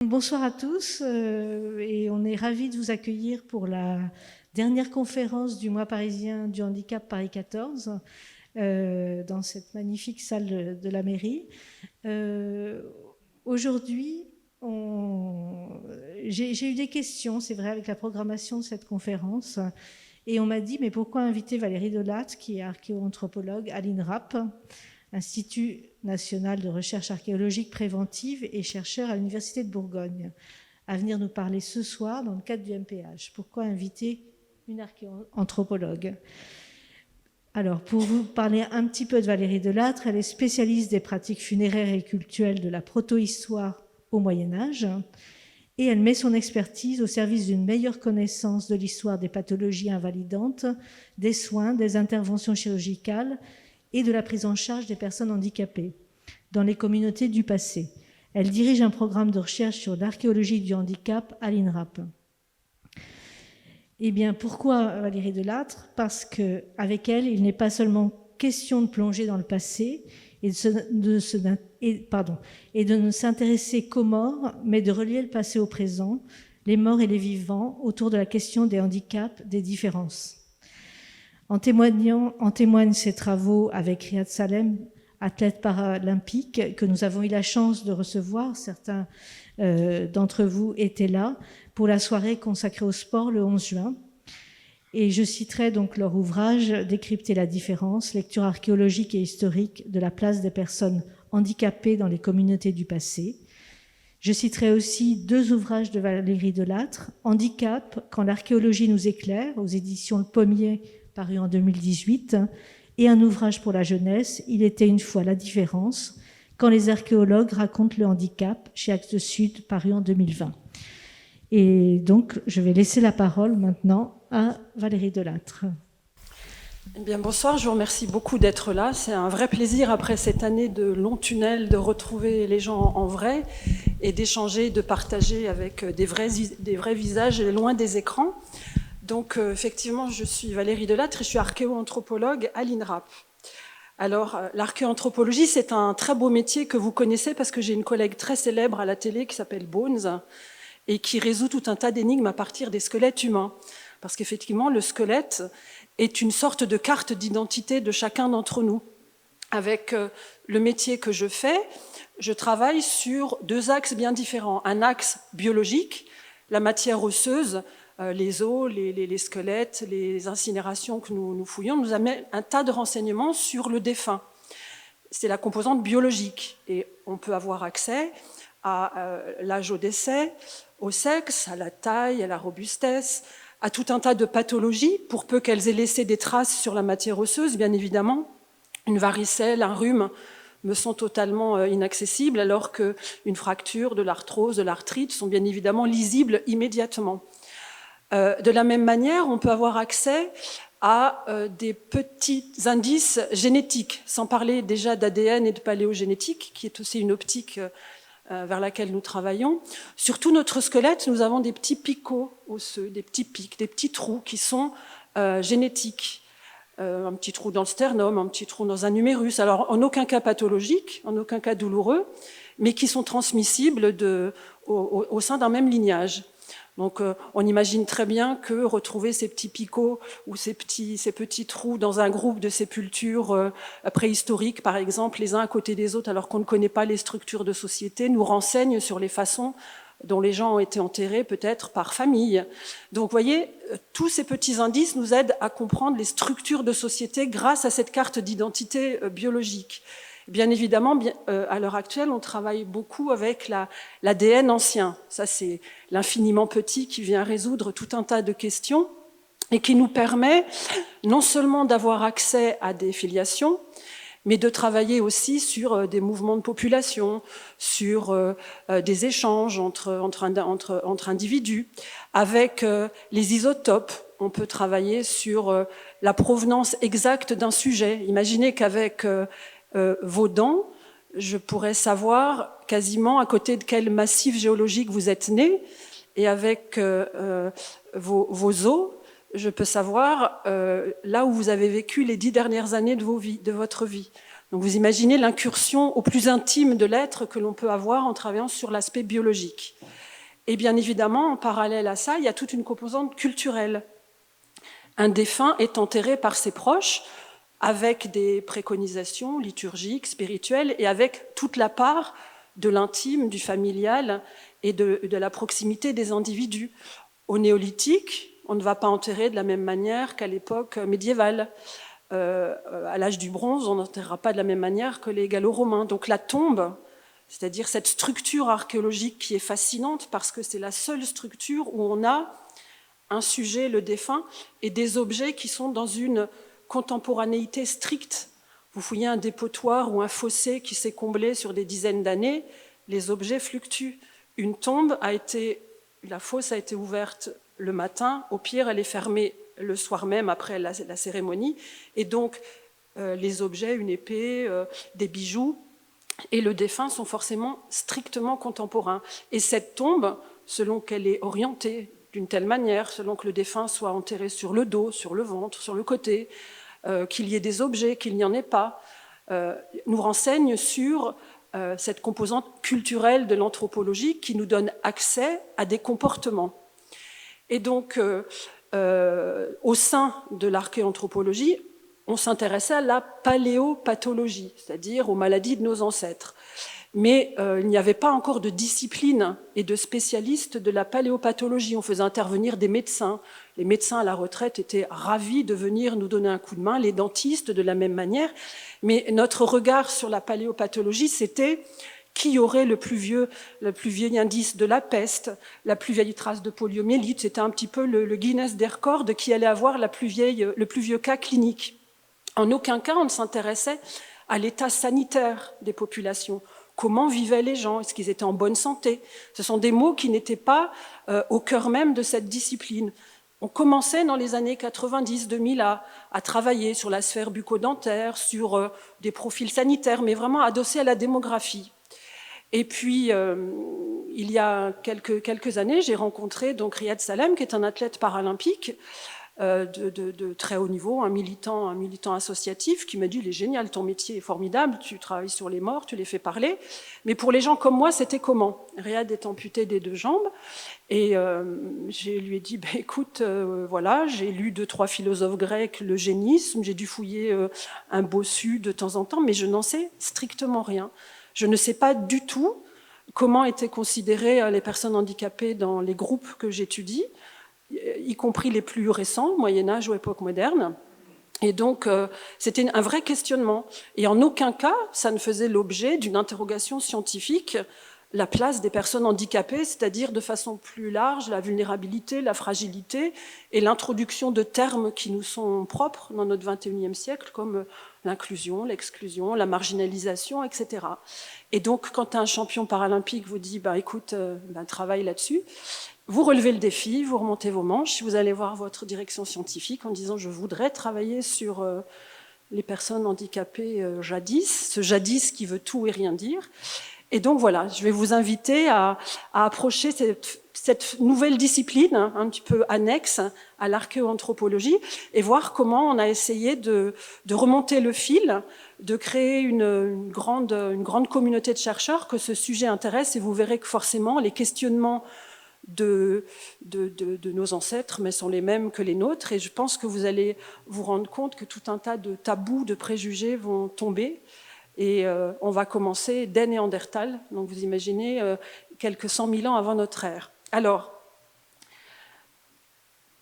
Bonsoir à tous et on est ravis de vous accueillir pour la dernière conférence du mois parisien du handicap Paris 14 dans cette magnifique salle de la mairie. Aujourd'hui, j'ai eu des questions, c'est vrai, avec la programmation de cette conférence et on m'a dit mais pourquoi inviter Valérie Delattre qui est archéoanthropologue à l'INRAP, Institut national de recherche archéologique préventive et chercheur à l'Université de Bourgogne, à venir nous parler ce soir dans le cadre du MPH. Pourquoi inviter une archéoanthropologue ? Alors, pour vous parler un petit peu de Valérie Delattre, elle est spécialiste des pratiques funéraires et cultuelles de la protohistoire au Moyen-Âge, et elle met son expertise au service d'une meilleure connaissance de l'histoire des pathologies invalidantes, des soins, des interventions chirurgicales et de la prise en charge des personnes handicapées dans les communautés du passé. Elle dirige un programme de recherche sur l'archéologie du handicap à l'INRAP. Eh bien, pourquoi Valérie Delattre ? Parce qu'avec elle, il n'est pas seulement question de plonger dans le passé et de ne s'intéresser qu'aux morts, mais de relier le passé au présent, les morts et les vivants, autour de la question des handicaps, des différences. En témoignent ses travaux avec Riyad Salem, athlète paralympique, que nous avons eu la chance de recevoir. Certains d'entre vous étaient là pour la soirée consacrée au sport le 11 juin. Et je citerai donc leur ouvrage « Décrypter la différence, lecture archéologique et historique de la place des personnes handicapées dans les communautés du passé ». Je citerai aussi deux ouvrages de Valérie Delattre, « Handicap, quand l'archéologie nous éclaire » aux éditions Le Pommier, paru en 2018, et un ouvrage pour la jeunesse, « Il était une fois la différence, quand les archéologues racontent le handicap » chez Axe Sud, paru en 2020. Et donc, je vais laisser la parole maintenant à Valérie Delattre. Eh bien, bonsoir, je vous remercie beaucoup d'être là. C'est un vrai plaisir, après cette année de long tunnel, de retrouver les gens en vrai et d'échanger, de partager avec des vrais visages loin des écrans. Donc, effectivement, je suis Valérie Delattre et je suis archéoanthropologue à l'INRAP. Alors, l'archéoanthropologie, c'est un très beau métier que vous connaissez parce que j'ai une collègue très célèbre à la télé qui s'appelle Bones et qui résout tout un tas d'énigmes à partir des squelettes humains. Parce qu'effectivement, le squelette est une sorte de carte d'identité de chacun d'entre nous. Avec le métier que je fais, je travaille sur deux axes bien différents. Un axe biologique, la matière osseuse, les os, les squelettes, les incinérations que nous fouillons, nous amènent un tas de renseignements sur le défunt. C'est la composante biologique et on peut avoir accès à l'âge au décès, au sexe, à la taille, à la robustesse, à tout un tas de pathologies, pour peu qu'elles aient laissé des traces sur la matière osseuse, bien évidemment. Une varicelle, un rhume me sont totalement inaccessibles, alors qu'une fracture, de l'arthrose, de l'arthrite sont bien évidemment lisibles immédiatement. De la même manière, on peut avoir accès à des petits indices génétiques, sans parler déjà d'ADN et de paléogénétique, qui est aussi une optique vers laquelle nous travaillons. Sur tout notre squelette, nous avons des petits picots osseux, des petits pics, des petits trous qui sont génétiques. Un petit trou dans le sternum, un petit trou dans un humérus. Alors, en aucun cas pathologique, en aucun cas douloureux, mais qui sont transmissibles au sein d'un même lignage. Donc, on imagine très bien que retrouver ces petits picots ou ces petits trous dans un groupe de sépultures préhistoriques, par exemple, les uns à côté des autres, alors qu'on ne connaît pas les structures de société, nous renseigne sur les façons dont les gens ont été enterrés, peut-être par famille. Donc, vous voyez, tous ces petits indices nous aident à comprendre les structures de société grâce à cette carte d'identité biologique. Bien évidemment, à l'heure actuelle, on travaille beaucoup avec l'ADN ancien. Ça, c'est l'infiniment petit qui vient résoudre tout un tas de questions et qui nous permet non seulement d'avoir accès à des filiations, mais de travailler aussi sur des mouvements de population, sur des échanges entre individus. Avec les isotopes, on peut travailler sur la provenance exacte d'un sujet. Imaginez qu'avec vos dents, je pourrais savoir quasiment à côté de quel massif géologique vous êtes né, et avec vos os, je peux savoir là où vous avez vécu les 10 dernières années de votre vie. Donc vous imaginez l'incursion au plus intime de l'être que l'on peut avoir en travaillant sur l'aspect biologique. Et bien évidemment, en parallèle à ça, il y a toute une composante culturelle. Un défunt est enterré par ses proches avec des préconisations liturgiques, spirituelles, et avec toute la part de l'intime, du familial et de la proximité des individus. Au néolithique, on ne va pas enterrer de la même manière qu'à l'époque médiévale. À l'âge du bronze, on n'enterrera pas de la même manière que les gallo-romains. Donc la tombe, c'est-à-dire cette structure archéologique qui est fascinante parce que c'est la seule structure où on a un sujet, le défunt, et des objets qui sont dans une contemporanéité stricte. Vous fouillez un dépotoir ou un fossé qui s'est comblé sur des dizaines d'années, les objets fluctuent. Une tombe la fosse a été ouverte le matin, au pire elle est fermée le soir même après la cérémonie, et donc les objets, une épée, des bijoux, et le défunt sont forcément strictement contemporains. Et cette tombe, selon qu'elle est orientée d'une telle manière, selon que le défunt soit enterré sur le dos, sur le ventre, sur le côté, qu'il y ait des objets, qu'il n'y en ait pas, nous renseigne sur cette composante culturelle de l'anthropologie qui nous donne accès à des comportements. Et donc, au sein de l'archéanthropologie, on s'intéressait à la paléopathologie, c'est-à-dire aux maladies de nos ancêtres. Mais il n'y avait pas encore de discipline et de spécialistes de la paléopathologie. On faisait intervenir des médecins. Les médecins à la retraite étaient ravis de venir nous donner un coup de main, les dentistes de la même manière. Mais notre regard sur la paléopathologie, c'était qui aurait le plus vieil indice de la peste, la plus vieille trace de poliomyélite. C'était un petit peu le Guinness des records de qui allait avoir le plus vieux cas clinique. En aucun cas, on ne s'intéressait à l'état sanitaire des populations. Comment vivaient les gens? Est-ce qu'ils étaient en bonne santé? Ce sont des mots qui n'étaient pas au cœur même de cette discipline. On commençait dans les années 90-2000 à travailler sur la sphère bucco-dentaire, sur des profils sanitaires, mais vraiment adossés à la démographie. Et puis, il y a quelques années, j'ai rencontré donc Riyad Salem, qui est un athlète paralympique de très haut niveau, un militant associatif, qui m'a dit « Il est génial, ton métier est formidable, tu travailles sur les morts, tu les fais parler. » Mais pour les gens comme moi, c'était comment? Riyad est amputé des 2 jambes. Et je lui ai dit, écoute, voilà, j'ai lu 2-3 philosophes grecs, l'eugénisme, j'ai dû fouiller un bossu de temps en temps, mais je n'en sais strictement rien. Je ne sais pas du tout comment étaient considérées les personnes handicapées dans les groupes que j'étudie, y compris les plus récents, Moyen-Âge ou époque moderne. Et donc, c'était un vrai questionnement. Et en aucun cas, ça ne faisait l'objet d'une interrogation scientifique, la place des personnes handicapées, c'est-à-dire de façon plus large, la vulnérabilité, la fragilité et l'introduction de termes qui nous sont propres dans notre XXIe siècle, comme l'inclusion, l'exclusion, la marginalisation, etc. Et donc, quand un champion paralympique vous dit « écoute, travaille là-dessus », vous relevez le défi, vous remontez vos manches, vous allez voir votre direction scientifique en disant « je voudrais travailler sur les personnes handicapées jadis », ce jadis qui veut tout et rien dire. Et donc voilà, je vais vous inviter à approcher cette nouvelle discipline, un petit peu annexe à l'archéoanthropologie, et voir comment on a essayé de remonter le fil, de créer une grande communauté de chercheurs que ce sujet intéresse, et vous verrez que forcément les questionnements de nos ancêtres, mais sont les mêmes que les nôtres, et je pense que vous allez vous rendre compte que tout un tas de tabous, de préjugés vont tomber, et on va commencer dès Néandertal, donc vous imaginez quelques 100 000 ans avant notre ère. Alors,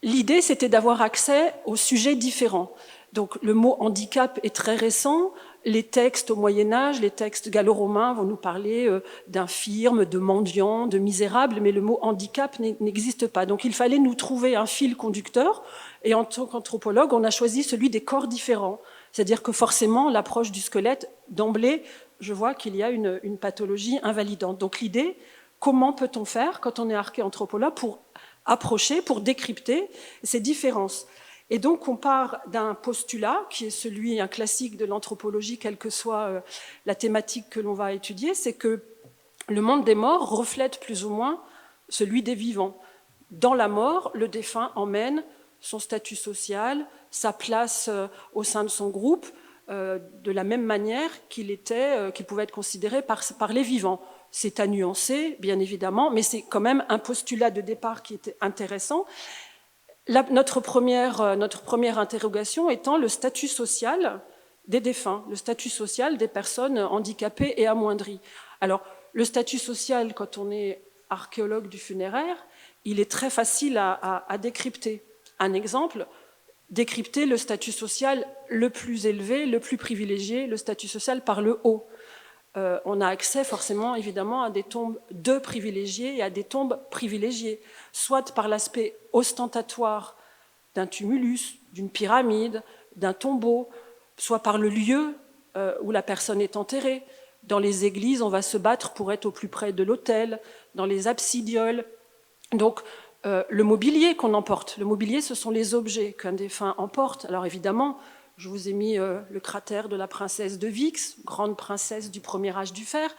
l'idée c'était d'avoir accès aux sujets différents. Donc le mot handicap est très récent. Les textes au Moyen-Âge, les textes gallo-romains vont nous parler d'infirmes, de mendiants, de misérables, mais le mot handicap n'existe pas. Donc il fallait nous trouver un fil conducteur, et en tant qu'anthropologue, on a choisi celui des corps différents. C'est-à-dire que forcément, l'approche du squelette, d'emblée, je vois qu'il y a une pathologie invalidante. Donc l'idée, comment peut-on faire, quand on est archéanthropologue, pour approcher, pour décrypter ces différences? Et donc, on part d'un postulat qui est celui, un classique de l'anthropologie, quelle que soit la thématique que l'on va étudier, c'est que le monde des morts reflète plus ou moins celui des vivants. Dans la mort, le défunt emmène son statut social, sa place au sein de son groupe, de la même manière qu'il pouvait être considéré par les vivants. C'est à nuancer, bien évidemment, mais c'est quand même un postulat de départ qui était intéressant. Notre première interrogation étant le statut social des défunts, le statut social des personnes handicapées et amoindries. Alors, le statut social, quand on est archéologue du funéraire, il est très facile à décrypter. Un exemple, décrypter le statut social le plus élevé, le plus privilégié, le statut social par le haut. On a accès forcément, évidemment, à des tombes de privilégiés et à des tombes privilégiées, soit par l'aspect ostentatoire d'un tumulus, d'une pyramide, d'un tombeau, soit par le lieu où la personne est enterrée. Dans les églises, on va se battre pour être au plus près de l'autel, dans les absidioles. Donc, le mobilier qu'on emporte. Le mobilier, ce sont les objets qu'un défunt emporte. Alors évidemment, je vous ai mis le cratère de la princesse de Vix, grande princesse du premier âge du fer.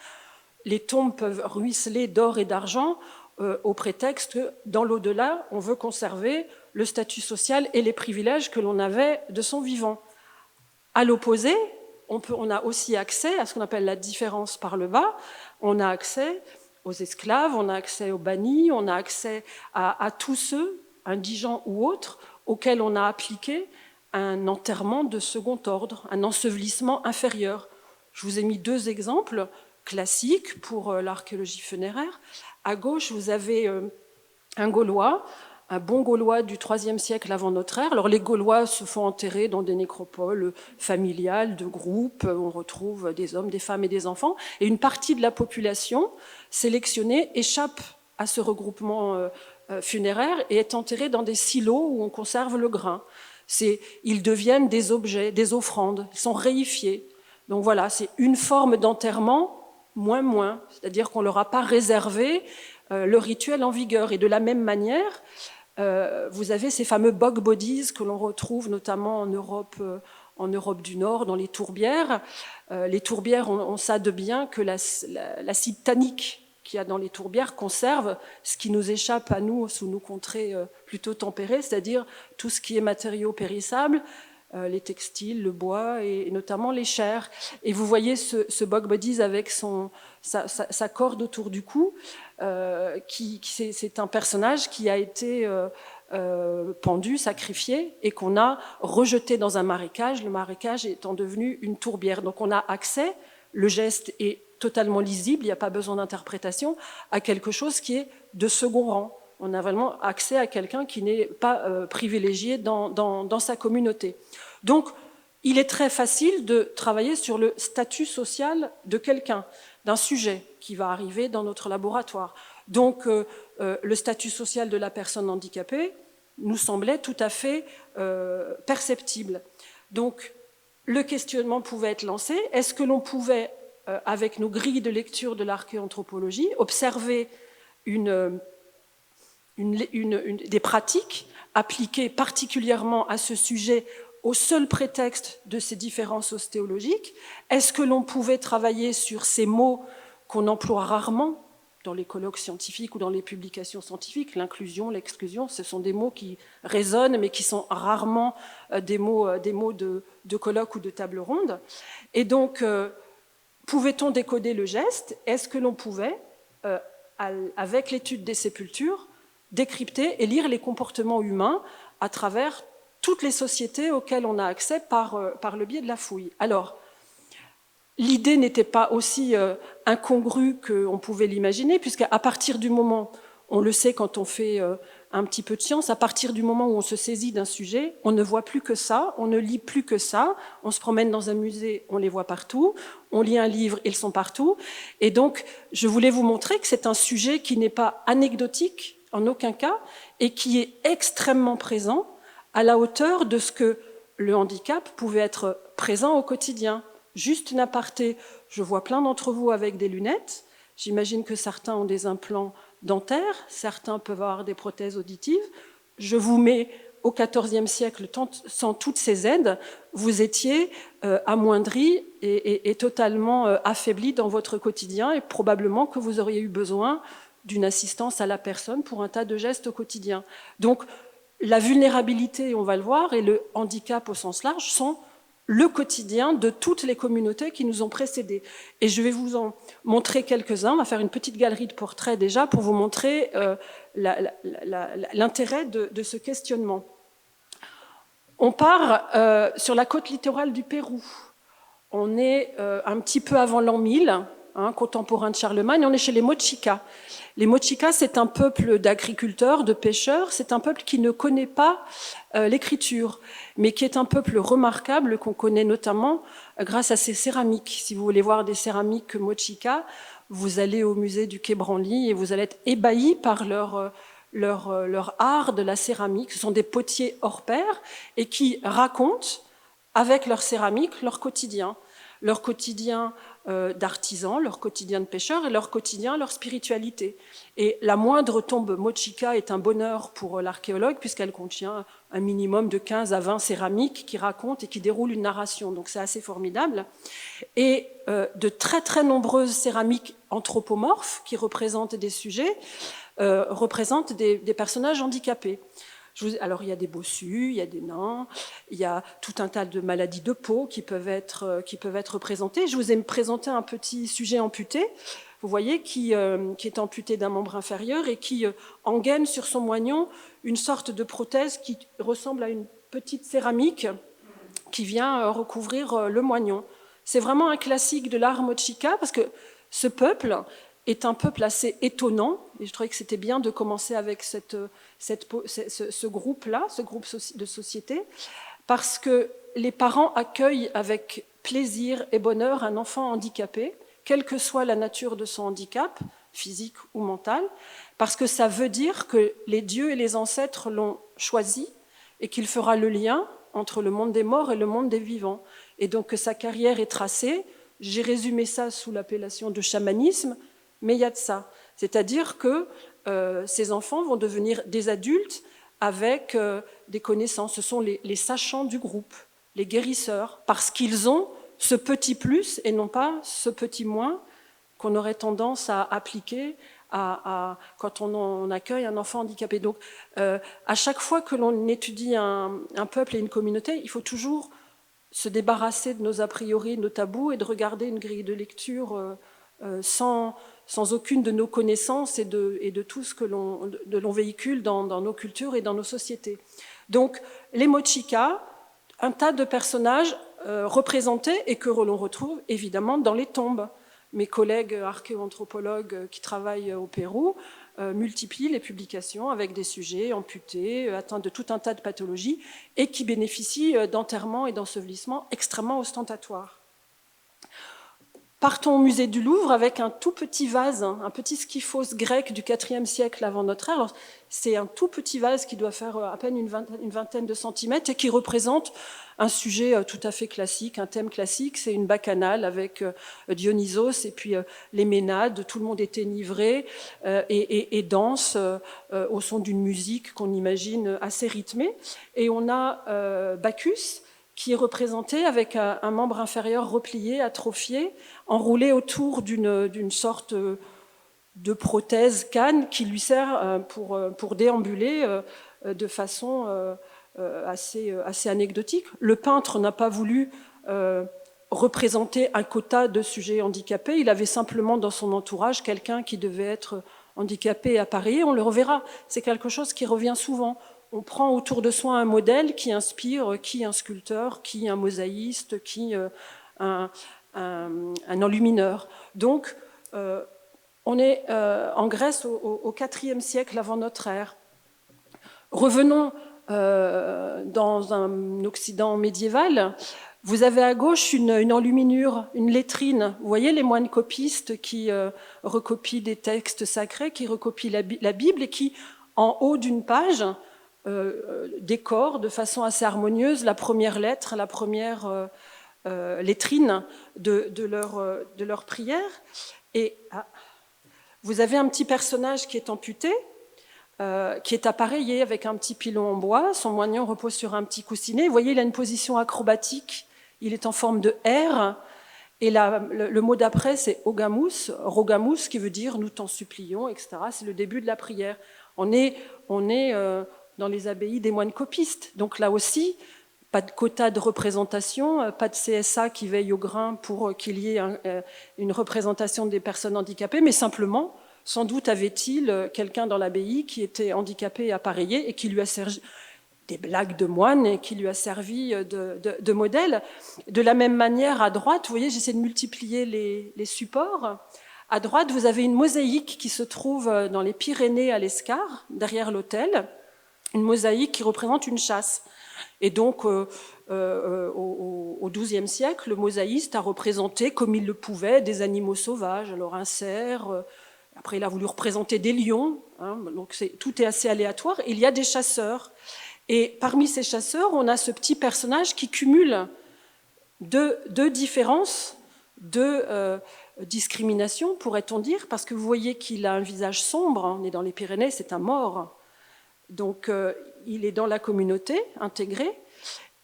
Les tombes peuvent ruisseler d'or et d'argent au prétexte que, dans l'au-delà, on veut conserver le statut social et les privilèges que l'on avait de son vivant. À l'opposé, on a aussi accès à ce qu'on appelle la différence par le bas. On a accès aux esclaves, on a accès aux bannis, on a accès à tous ceux, indigents ou autres, auxquels on a appliqué un enterrement de second ordre, un ensevelissement inférieur. Je vous ai mis 2 exemples classiques pour l'archéologie funéraire. À gauche, vous avez un Gaulois, un bon Gaulois du IIIe siècle avant notre ère. Alors les Gaulois se font enterrer dans des nécropoles familiales, de groupes, on retrouve des hommes, des femmes et des enfants, et une partie de la population sélectionnée échappe à ce regroupement funéraire et est enterrée dans des silos où on conserve le grain. Ils deviennent des objets, des offrandes, ils sont réifiés. Donc voilà, c'est une forme d'enterrement moins, c'est-à-dire qu'on ne leur a pas réservé le rituel en vigueur. Et de la même manière, vous avez ces fameux bog bodies que l'on retrouve notamment en Europe du Nord, dans les tourbières. Les tourbières ont ça de bien que l'acide tannique qu'il y a dans les tourbières conserve ce qui nous échappe à nous sous nos contrées plutôt tempérées, c'est-à-dire tout ce qui est matériaux périssables, les textiles, le bois et notamment les chairs. Et vous voyez ce bog bodies avec sa corde autour du cou, c'est un personnage qui a été pendu, sacrifié, et qu'on a rejeté dans un marécage, le marécage étant devenu une tourbière. Donc on a accès, le geste est totalement lisible, il n'y a pas besoin d'interprétation, à quelque chose qui est de second rang. On a vraiment accès à quelqu'un qui n'est pas privilégié dans sa communauté. Donc, il est très facile de travailler sur le statut social de quelqu'un, d'un sujet qui va arriver dans notre laboratoire. Donc, le statut social de la personne handicapée nous semblait tout à fait perceptible. Donc, le questionnement pouvait être lancé. Est-ce que l'on pouvait, avec nos grilles de lecture de l'archéanthropologie, observer des pratiques appliquées particulièrement à ce sujet au seul prétexte de ces différences ostéologiques? Est-ce que l'on pouvait travailler sur ces mots qu'on emploie rarement dans les colloques scientifiques ou dans les publications scientifiques? L'inclusion, l'exclusion, ce sont des mots qui résonnent mais qui sont rarement des mots de colloque ou de table ronde. Et donc, pouvait-on décoder le geste? Est-ce que l'on pouvait, avec l'étude des sépultures, décrypter et lire les comportements humains à travers toutes les sociétés auxquelles on a accès par le biais de la fouille? Alors, l'idée n'était pas aussi incongrue qu'on pouvait l'imaginer, puisqu'à partir du moment, on le sait quand on fait un petit peu de science, à partir du moment où on se saisit d'un sujet, on ne voit plus que ça, on ne lit plus que ça, on se promène dans un musée, on les voit partout, on lit un livre, ils sont partout. Et donc, je voulais vous montrer que c'est un sujet qui n'est pas anecdotique, en aucun cas, et qui est extrêmement présent, à la hauteur de ce que le handicap pouvait être présent au quotidien. Juste une aparté, je vois plein d'entre vous avec des lunettes, j'imagine que certains ont des implants dentaires, certains peuvent avoir des prothèses auditives. Je vous mets au XIVe siècle, sans toutes ces aides, vous étiez amoindris et totalement affaiblis dans votre quotidien, et probablement que vous auriez eu besoin d'une assistance à la personne pour un tas de gestes au quotidien. Donc, la vulnérabilité, on va le voir, et le handicap au sens large sont le quotidien de toutes les communautés qui nous ont précédés. Et je vais vous en montrer quelques-uns. On va faire une petite galerie de portraits déjà pour vous montrer l'intérêt de ce questionnement. On part sur la côte littorale du Pérou. On est un petit peu avant l'an 1000, contemporain de Charlemagne. On est chez les Mochica. Les Mochica, c'est un peuple d'agriculteurs, de pêcheurs. C'est un peuple qui ne connaît pas l'écriture, mais qui est un peuple remarquable qu'on connaît notamment grâce à ses céramiques. Si vous voulez voir des céramiques Mochica, vous allez au musée du Quai Branly et vous allez être ébahis par leur art de la céramique. Ce sont des potiers hors pair et qui racontent avec leur céramique leur quotidien d'artisans, leur quotidien de pêcheurs et leur quotidien, leur spiritualité. Et la moindre tombe Mochica est un bonheur pour l'archéologue puisqu'elle contient un minimum de 15 à 20 céramiques qui racontent et qui déroulent une narration. Donc c'est assez formidable. Et de très très nombreuses céramiques anthropomorphes qui représentent des sujets, représentent des personnages handicapés. Alors il y a des bossus, il y a des nains, il y a tout un tas de maladies de peau qui peuvent être représentées. Je vous ai présenté un petit sujet amputé, vous voyez, qui est amputé d'un membre inférieur et qui engaine sur son moignon une sorte de prothèse qui ressemble à une petite céramique qui vient recouvrir le moignon. C'est vraiment un classique de l'art Mochica parce que ce peuple est un peuple assez étonnant, et je trouvais que c'était bien de commencer avec ce groupe-là, ce groupe de société, parce que les parents accueillent avec plaisir et bonheur un enfant handicapé, quelle que soit la nature de son handicap, physique ou mental, parce que ça veut dire que les dieux et les ancêtres l'ont choisi et qu'il fera le lien entre le monde des morts et le monde des vivants. Et donc que sa carrière est tracée. J'ai résumé ça sous l'appellation de chamanisme, mais il y a de ça. C'est-à-dire que ces enfants vont devenir des adultes avec des connaissances. Ce sont les sachants du groupe, les guérisseurs, parce qu'ils ont ce petit plus et non pas ce petit moins qu'on aurait tendance à appliquer quand on accueille un enfant handicapé. Donc, à chaque fois que l'on étudie un peuple et une communauté, il faut toujours se débarrasser de nos a priori, de nos tabous et de regarder une grille de lecture sans aucune de nos connaissances et de tout ce que l'on véhicule dans nos cultures et dans nos sociétés. Donc, les Mochica, un tas de personnages représentés et que l'on retrouve évidemment dans les tombes. Mes collègues archéoanthropologues qui travaillent au Pérou multiplient les publications avec des sujets amputés, atteints de tout un tas de pathologies et qui bénéficient d'enterrements et d'ensevelissements extrêmement ostentatoires. Partons au musée du Louvre avec un tout petit vase, un petit skyphos grec du IVe siècle avant notre ère. C'est un tout petit vase qui doit faire à peine une vingtaine de centimètres et qui représente un sujet tout à fait classique, un thème classique. C'est une bacchanale avec Dionysos et puis les Ménades. Tout le monde est enivré et danse au son d'une musique qu'on imagine assez rythmée. Et on a Bacchus, qui est représenté avec un membre inférieur replié, atrophié, enroulé autour d'une sorte de prothèse canne qui lui sert pour déambuler de façon assez anecdotique. Le peintre n'a pas voulu représenter un quota de sujets handicapés, il avait simplement dans son entourage quelqu'un qui devait être handicapé et appareillé, on le reverra. C'est quelque chose qui revient souvent. On prend autour de soi un modèle qui inspire qui un sculpteur, qui un mosaïste, qui un enlumineur. Donc, on est en Grèce au IVe siècle avant notre ère. Revenons dans un Occident médiéval. Vous avez à gauche une enluminure, une lettrine. Vous voyez les moines copistes qui recopient des textes sacrés, qui recopient la Bible et qui, en haut d'une page, décorent de façon assez harmonieuse la première lettre, la première lettrine de leur prière. Et vous avez un petit personnage qui est amputé, qui est appareillé avec un petit pilon en bois. Son moignon repose sur un petit coussinet. Vous voyez, il a une position acrobatique. Il est en forme de R. Et le mot d'après, c'est Ogamus, Rogamus, qui veut dire « nous t'en supplions », etc. C'est le début de la prière. On est dans les abbayes des moines copistes. Donc là aussi, pas de quota de représentation, pas de CSA qui veille au grain pour qu'il y ait une représentation des personnes handicapées, mais simplement, sans doute avait-il quelqu'un dans l'abbaye qui était handicapé et appareillé et qui lui a servi des blagues de moine et qui lui a servi de modèle. De la même manière, à droite, vous voyez, j'essaie de multiplier les supports. À droite, vous avez une mosaïque qui se trouve dans les Pyrénées à l'Escar, derrière l'hôtel, une mosaïque qui représente une chasse. Et donc, au XIIe siècle, le mosaïste a représenté, comme il le pouvait, des animaux sauvages. Alors un cerf, après il a voulu représenter des lions, hein, donc tout est assez aléatoire. Il y a des chasseurs. Et parmi ces chasseurs, on a ce petit personnage qui cumule deux différences, deux discriminations, pourrait-on dire, parce que vous voyez qu'il a un visage sombre, hein, on est dans les Pyrénées, c'est un mort. Donc, il est dans la communauté, intégré,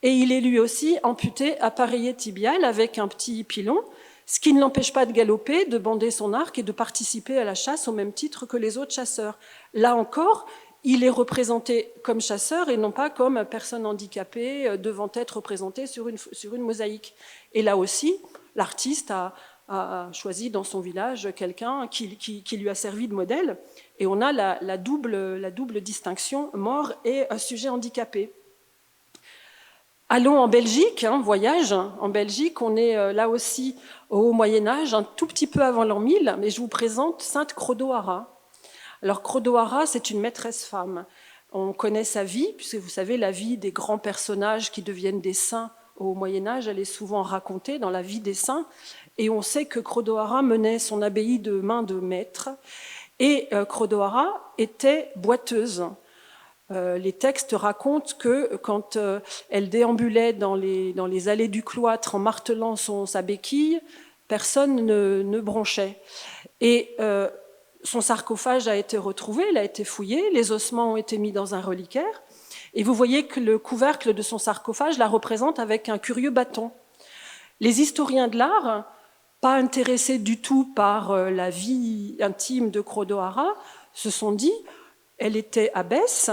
et il est lui aussi amputé, appareillé tibial avec un petit pilon, ce qui ne l'empêche pas de galoper, de bander son arc et de participer à la chasse au même titre que les autres chasseurs. Là encore, il est représenté comme chasseur et non pas comme personne handicapée devant être représenté sur une mosaïque. Et là aussi, l'artiste a choisi dans son village quelqu'un qui lui a servi de modèle. Et on a la double distinction, mort et sujet handicapé. Allons en Belgique, hein, voyage. En Belgique, on est là aussi au Moyen-Âge, un tout petit peu avant l'an 1000, mais je vous présente Sainte Chrodohara. Alors Chrodohara, c'est une maîtresse femme. On connaît sa vie, puisque vous savez, la vie des grands personnages qui deviennent des saints au Moyen-Âge, elle est souvent racontée dans la vie des saints. Et on sait que Chrodohara menait son abbaye de main de maître. Et Chrodohara était boiteuse. Les textes racontent que quand elle déambulait dans les allées du cloître en martelant sa béquille, personne ne bronchait. Et son sarcophage a été retrouvé, il a été fouillé, les ossements ont été mis dans un reliquaire. Et vous voyez que le couvercle de son sarcophage la représente avec un curieux bâton. Les historiens de l'art, pas intéressés du tout par la vie intime de Chrodohara, se sont dit, elle était abbesse,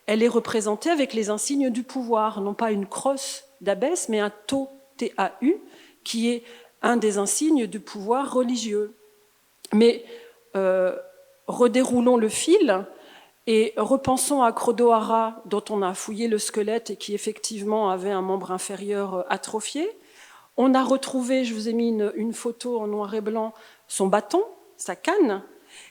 elle est représentée avec les insignes du pouvoir, non pas une crosse d'abbesse, mais un tau, T-A-U, qui est un des insignes du pouvoir religieux. Mais redéroulons le fil et repensons à Chrodohara, dont on a fouillé le squelette et qui effectivement avait un membre inférieur atrophié. On a retrouvé, je vous ai mis une photo en noir et blanc, son bâton, sa canne,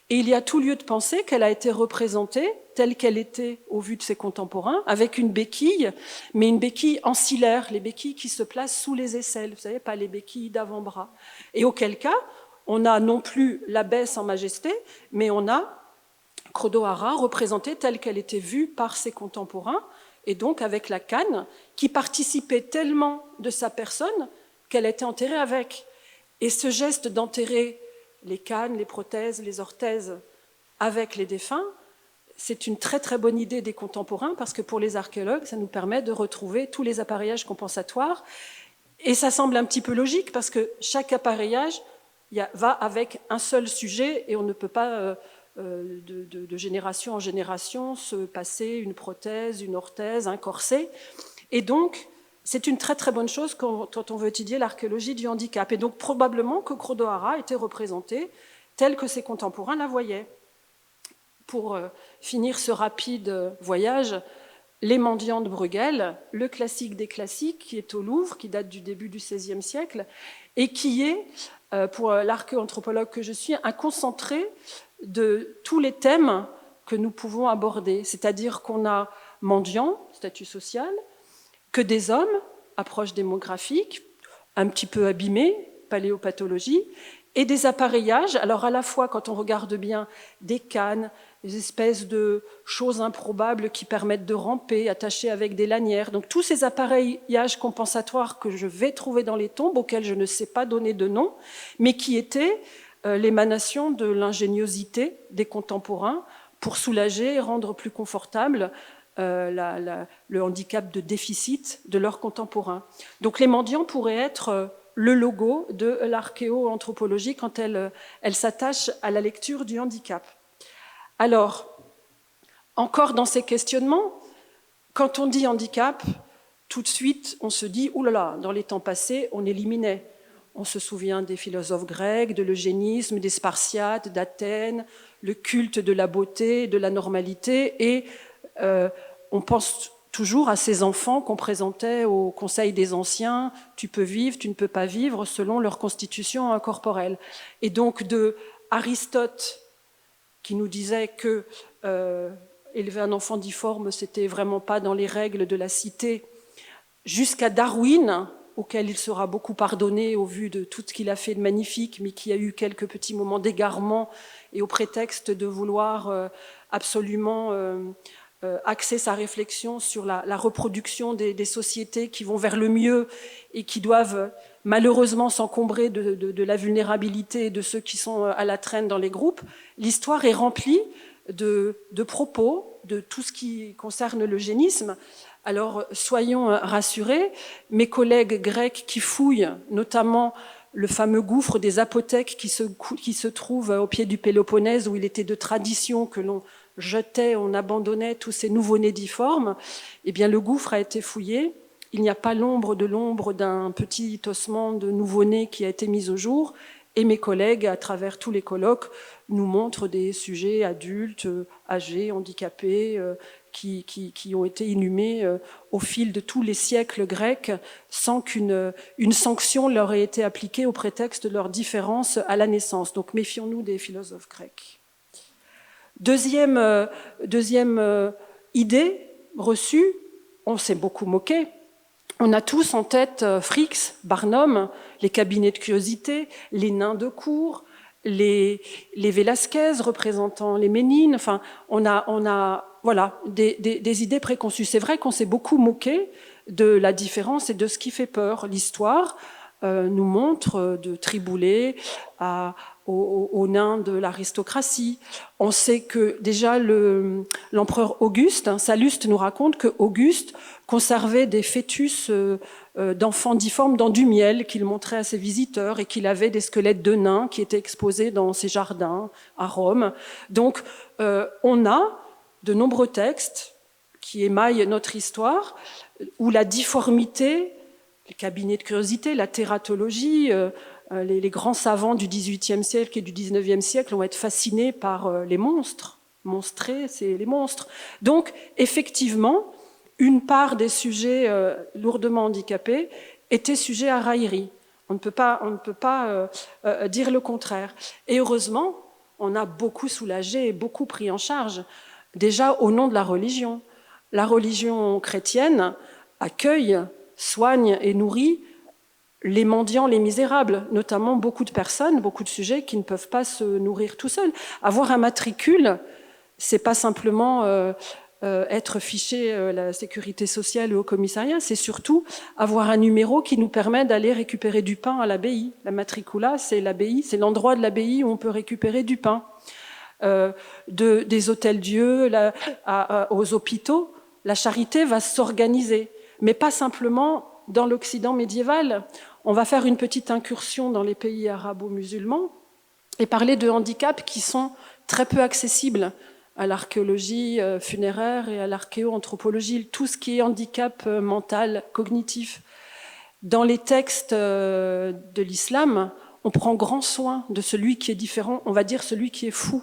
et il y a tout lieu de penser qu'elle a été représentée telle qu'elle était au vu de ses contemporains, avec une béquille, mais une béquille ancillaire, les béquilles qui se placent sous les aisselles, vous savez, pas les béquilles d'avant-bras. Et auquel cas, on a non plus l'abbesse en majesté, mais on a Chrodohara représentée telle qu'elle était vue par ses contemporains, et donc avec la canne, qui participait tellement de sa personne qu'elle était enterrée avec. Et ce geste d'enterrer les cannes, les prothèses, les orthèses avec les défunts, c'est une très très bonne idée des contemporains, parce que pour les archéologues, ça nous permet de retrouver tous les appareillages compensatoires. Et ça semble un petit peu logique, parce que chaque appareillage va avec un seul sujet, et on ne peut pas, de génération en génération, se passer une prothèse, une orthèse, un corset. Et donc, c'est une très très bonne chose quand on veut étudier l'archéologie du handicap. Et donc, probablement que Chrodohara était représentée telle que ses contemporains la voyaient. Pour finir ce rapide voyage, Les Mendiants de Bruegel, le classique des classiques, qui est au Louvre, qui date du début du XVIe siècle, et qui est, pour l'archéoanthropologue que je suis, un concentré de tous les thèmes que nous pouvons aborder. C'est-à-dire qu'on a mendiants, statut social, que des hommes, approche démographique, un petit peu abîmés, paléopathologie, et des appareillages, alors à la fois, quand on regarde bien, des cannes, des espèces de choses improbables qui permettent de ramper, attachées avec des lanières. Donc tous ces appareillages compensatoires que je vais trouver dans les tombes, auxquels je ne sais pas donner de nom, mais qui étaient l'émanation de l'ingéniosité des contemporains pour soulager et rendre plus confortable le handicap de déficit de leurs contemporains. Donc les mendiants pourraient être le logo de l'archéoanthropologie quand elle s'attache à la lecture du handicap. Alors, encore dans ces questionnements, quand on dit handicap, tout de suite, on se dit, oulala, dans les temps passés, on éliminait. On se souvient des philosophes grecs, de l'eugénisme, des Spartiates, d'Athènes, le culte de la beauté, de la normalité, et on pense toujours à ces enfants qu'on présentait au Conseil des Anciens, tu peux vivre, tu ne peux pas vivre, selon leur constitution incorporelle. Et donc de Aristote, qui nous disait que élever un enfant difforme, c'était vraiment pas dans les règles de la cité, jusqu'à Darwin, auquel il sera beaucoup pardonné au vu de tout ce qu'il a fait de magnifique, mais qui a eu quelques petits moments d'égarement, et au prétexte de vouloir absolument axer sa réflexion sur la reproduction des sociétés qui vont vers le mieux et qui doivent malheureusement s'encombrer de la vulnérabilité et de ceux qui sont à la traîne dans les groupes. L'histoire est remplie de propos, de tout ce qui concerne l'eugénisme. Alors, soyons rassurés, mes collègues grecs qui fouillent, notamment le fameux gouffre des apothèques qui se trouve au pied du Péloponnèse, où il était de tradition que l'on jetait, on abandonnait tous ces nouveau-nés difformes, eh bien, le gouffre a été fouillé. Il n'y a pas l'ombre d'un petit ossement de nouveau-né qui a été mis au jour. Et mes collègues, à travers tous les colloques, nous montrent des sujets adultes, âgés, handicapés, qui ont été inhumés au fil de tous les siècles grecs sans qu'une sanction leur ait été appliquée au prétexte de leur différence à la naissance. Donc méfions-nous des philosophes grecs. Deuxième idée reçue, on s'est beaucoup moqué. On a tous en tête Fricks, Barnum, les cabinets de curiosité, les nains de cour, les Vélasquez représentant les Ménines. Enfin, on a voilà, des idées préconçues. C'est vrai qu'on s'est beaucoup moqué de la différence et de ce qui fait peur. L'histoire nous montre de Triboulet aux nains de l'aristocratie. On sait que déjà l'empereur Auguste, Salluste nous raconte que Auguste conservait des fœtus d'enfants difformes dans du miel qu'il montrait à ses visiteurs et qu'il avait des squelettes de nains qui étaient exposés dans ses jardins à Rome. Donc on a de nombreux textes qui émaillent notre histoire où la difformité, les cabinets de curiosité, la tératologie, les grands savants du XVIIIe siècle et du XIXe siècle vont être fascinés par les monstres. Monstrer, c'est les monstres. Donc, effectivement, une part des sujets lourdement handicapés était sujet à raillerie. On ne peut pas dire le contraire. Et heureusement, on a beaucoup soulagé et beaucoup pris en charge. Déjà, au nom de la religion. La religion chrétienne accueille, soigne et nourrit les mendiants, les misérables, notamment beaucoup de personnes, beaucoup de sujets qui ne peuvent pas se nourrir tout seuls. Avoir un matricule, c'est pas simplement être fiché à la sécurité sociale ou au commissariat, c'est surtout avoir un numéro qui nous permet d'aller récupérer du pain à l'abbaye. La matricula, c'est l'abbaye, c'est l'endroit de l'abbaye où on peut récupérer du pain. Des hôtels-dieux aux hôpitaux, la charité va s'organiser, mais pas simplement dans l'Occident médiéval. On va faire une petite incursion dans les pays arabo-musulmans et parler de handicaps qui sont très peu accessibles à l'archéologie funéraire et à l'archéoanthropologie, tout ce qui est handicap mental, cognitif. Dans les textes de l'islam, on prend grand soin de celui qui est différent, on va dire celui qui est fou,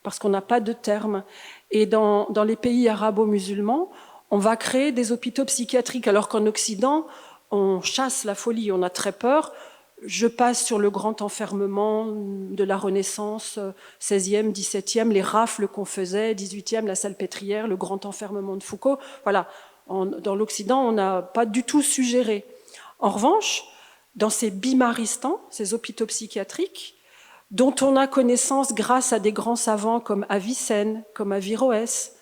parce qu'on n'a pas de terme. Et dans les pays arabo-musulmans, on va créer des hôpitaux psychiatriques, alors qu'en Occident, on chasse la folie, on a très peur. Je passe sur le grand enfermement de la Renaissance, 16e, 17e, les rafles qu'on faisait, 18e, la Salpêtrière, le grand enfermement de Foucault. Voilà, dans l'Occident, on n'a pas du tout suggéré. En revanche, dans ces bimaristans, ces hôpitaux psychiatriques, dont on a connaissance grâce à des grands savants comme Avicenne, comme Averroès,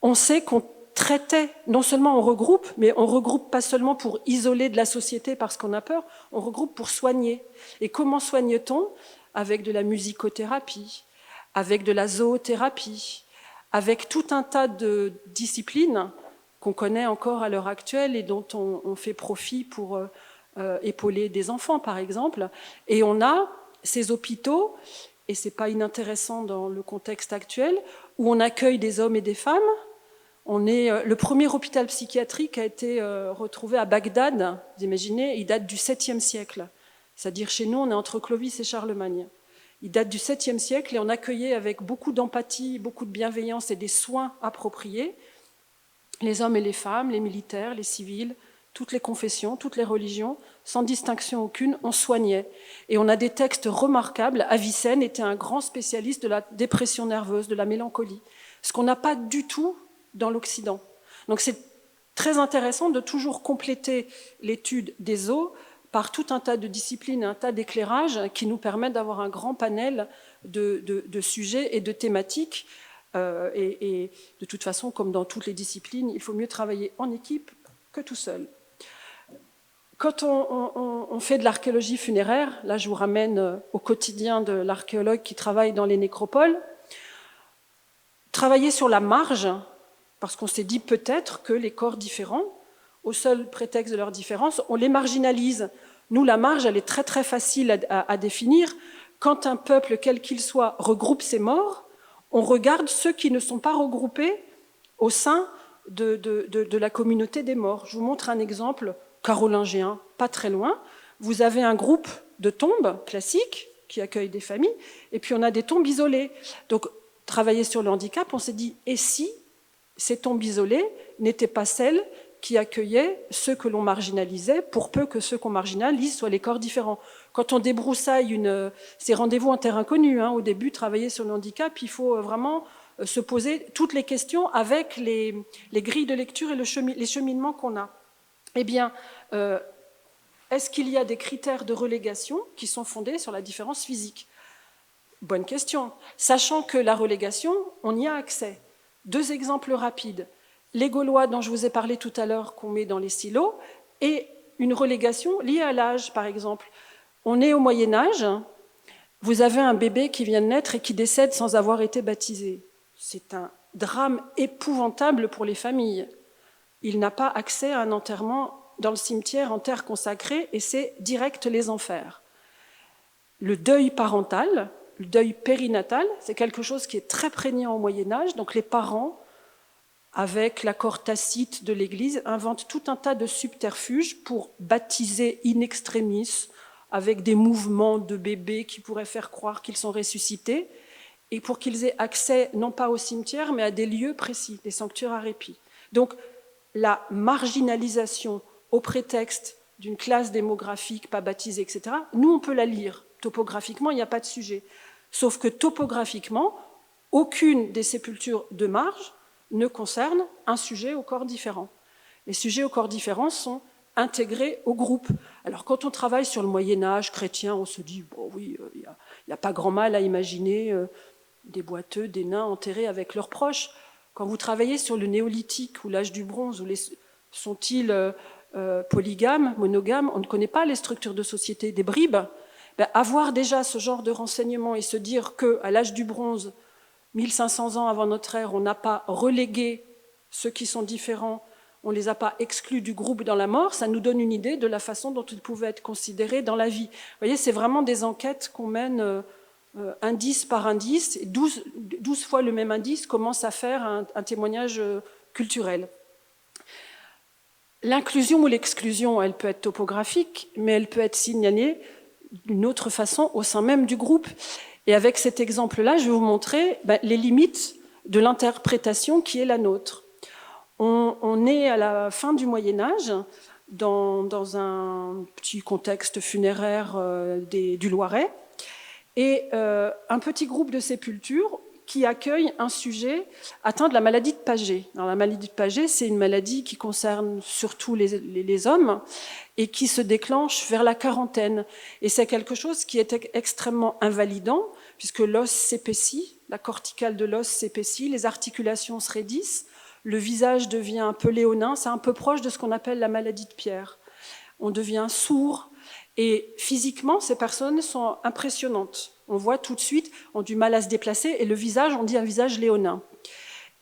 on sait qu'on traitait, non seulement on regroupe, mais on regroupe pas seulement pour isoler de la société parce qu'on a peur, on regroupe pour soigner. Et comment soigne-t-on? Avec de la musicothérapie, avec de la zoothérapie, avec tout un tas de disciplines qu'on connaît encore à l'heure actuelle et dont on fait profit pour épauler des enfants, par exemple. Et on a ces hôpitaux, et c'est pas inintéressant dans le contexte actuel, où on accueille des hommes et des femmes, Le premier hôpital psychiatrique a été retrouvé à Bagdad, vous imaginez, il date du 7e siècle. C'est-à-dire chez nous, on est entre Clovis et Charlemagne. Il date du 7e siècle et on accueillait avec beaucoup d'empathie, beaucoup de bienveillance et des soins appropriés les hommes et les femmes, les militaires, les civils, toutes les confessions, toutes les religions, sans distinction aucune, on soignait. Et on a des textes remarquables. Avicenne était un grand spécialiste de la dépression nerveuse, de la mélancolie, ce qu'on n'a pas du tout dans l'Occident. Donc c'est très intéressant de toujours compléter l'étude des os par tout un tas de disciplines et un tas d'éclairages qui nous permettent d'avoir un grand panel de sujets et de thématiques. Et de toute façon, comme dans toutes les disciplines, il faut mieux travailler en équipe que tout seul. Quand on fait de l'archéologie funéraire, là je vous ramène au quotidien de l'archéologue qui travaille dans les nécropoles, travailler sur la marge, parce qu'on s'est dit peut-être que les corps différents, au seul prétexte de leur différence, on les marginalise. Nous, la marge, elle est très très facile à définir. Quand un peuple, quel qu'il soit, regroupe ses morts, on regarde ceux qui ne sont pas regroupés au sein de la communauté des morts. Je vous montre un exemple carolingien, pas très loin. Vous avez un groupe de tombes classiques qui accueillent des familles, et puis on a des tombes isolées. Donc, travailler sur le handicap, on s'est dit, et si ces tombes isolées n'étaient pas celles qui accueillaient ceux que l'on marginalisait, pour peu que ceux qu'on marginalise soient les corps différents. Quand on débroussaille c'est rendez-vous en terre inconnue, au début, travailler sur le handicap, il faut vraiment se poser toutes les questions avec les grilles de lecture et les cheminements qu'on a. Eh bien, est-ce qu'il y a des critères de relégation qui sont fondés sur la différence physique? Bonne question. Sachant que la relégation, on y a accès. 2 exemples rapides. Les Gaulois dont je vous ai parlé tout à l'heure, qu'on met dans les silos, et une relégation liée à l'âge, par exemple. On est au Moyen-Âge, vous avez un bébé qui vient de naître et qui décède sans avoir été baptisé. C'est un drame épouvantable pour les familles. Il n'a pas accès à un enterrement dans le cimetière en terre consacrée et c'est direct les enfers. Le deuil parental, le deuil périnatal, c'est quelque chose qui est très prégnant au Moyen-Âge, donc les parents, avec l'accord tacite de l'Église, inventent tout un tas de subterfuges pour baptiser in extremis, avec des mouvements de bébés qui pourraient faire croire qu'ils sont ressuscités, et pour qu'ils aient accès non pas au cimetière, mais à des lieux précis, des sanctuaires à répit. Donc la marginalisation au prétexte d'une classe démographique pas baptisée, etc., nous on peut la lire. Topographiquement, il n'y a pas de sujet. Sauf que topographiquement, aucune des sépultures de marge ne concerne un sujet au corps différent. Les sujets au corps différents sont intégrés au groupe. Alors quand on travaille sur le Moyen-Âge chrétien, on se dit, bon oui, il n'y a pas grand mal à imaginer des boiteux, des nains enterrés avec leurs proches. Quand vous travaillez sur le néolithique ou l'âge du bronze, sont-ils polygames, monogames? On ne connaît pas les structures de société des bribes. Avoir déjà ce genre de renseignements et se dire qu'à l'âge du bronze, 1500 ans avant notre ère, on n'a pas relégué ceux qui sont différents, on ne les a pas exclus du groupe dans la mort, ça nous donne une idée de la façon dont ils pouvaient être considérés dans la vie. Vous voyez, c'est vraiment des enquêtes qu'on mène indice par indice, et 12 fois le même indice commence à faire un témoignage culturel. L'inclusion ou l'exclusion, elle peut être topographique, mais elle peut être signalée d'une autre façon au sein même du groupe. Et avec cet exemple-là, je vais vous montrer les limites de l'interprétation qui est la nôtre. On est à la fin du Moyen-Âge, dans un petit contexte funéraire du Loiret, et un petit groupe de sépultures qui accueille un sujet atteint de la maladie de Paget. Alors, la maladie de Paget, c'est une maladie qui concerne surtout les hommes et qui se déclenche vers la quarantaine. Et c'est quelque chose qui est extrêmement invalidant, puisque l'os s'épaissit, la corticale de l'os s'épaissit, les articulations se raidissent, le visage devient un peu léonin, c'est un peu proche de ce qu'on appelle la maladie de Pierre. On devient sourd, et physiquement, ces personnes sont impressionnantes. On voit tout de suite, ont du mal à se déplacer, et le visage, on dit un visage léonin.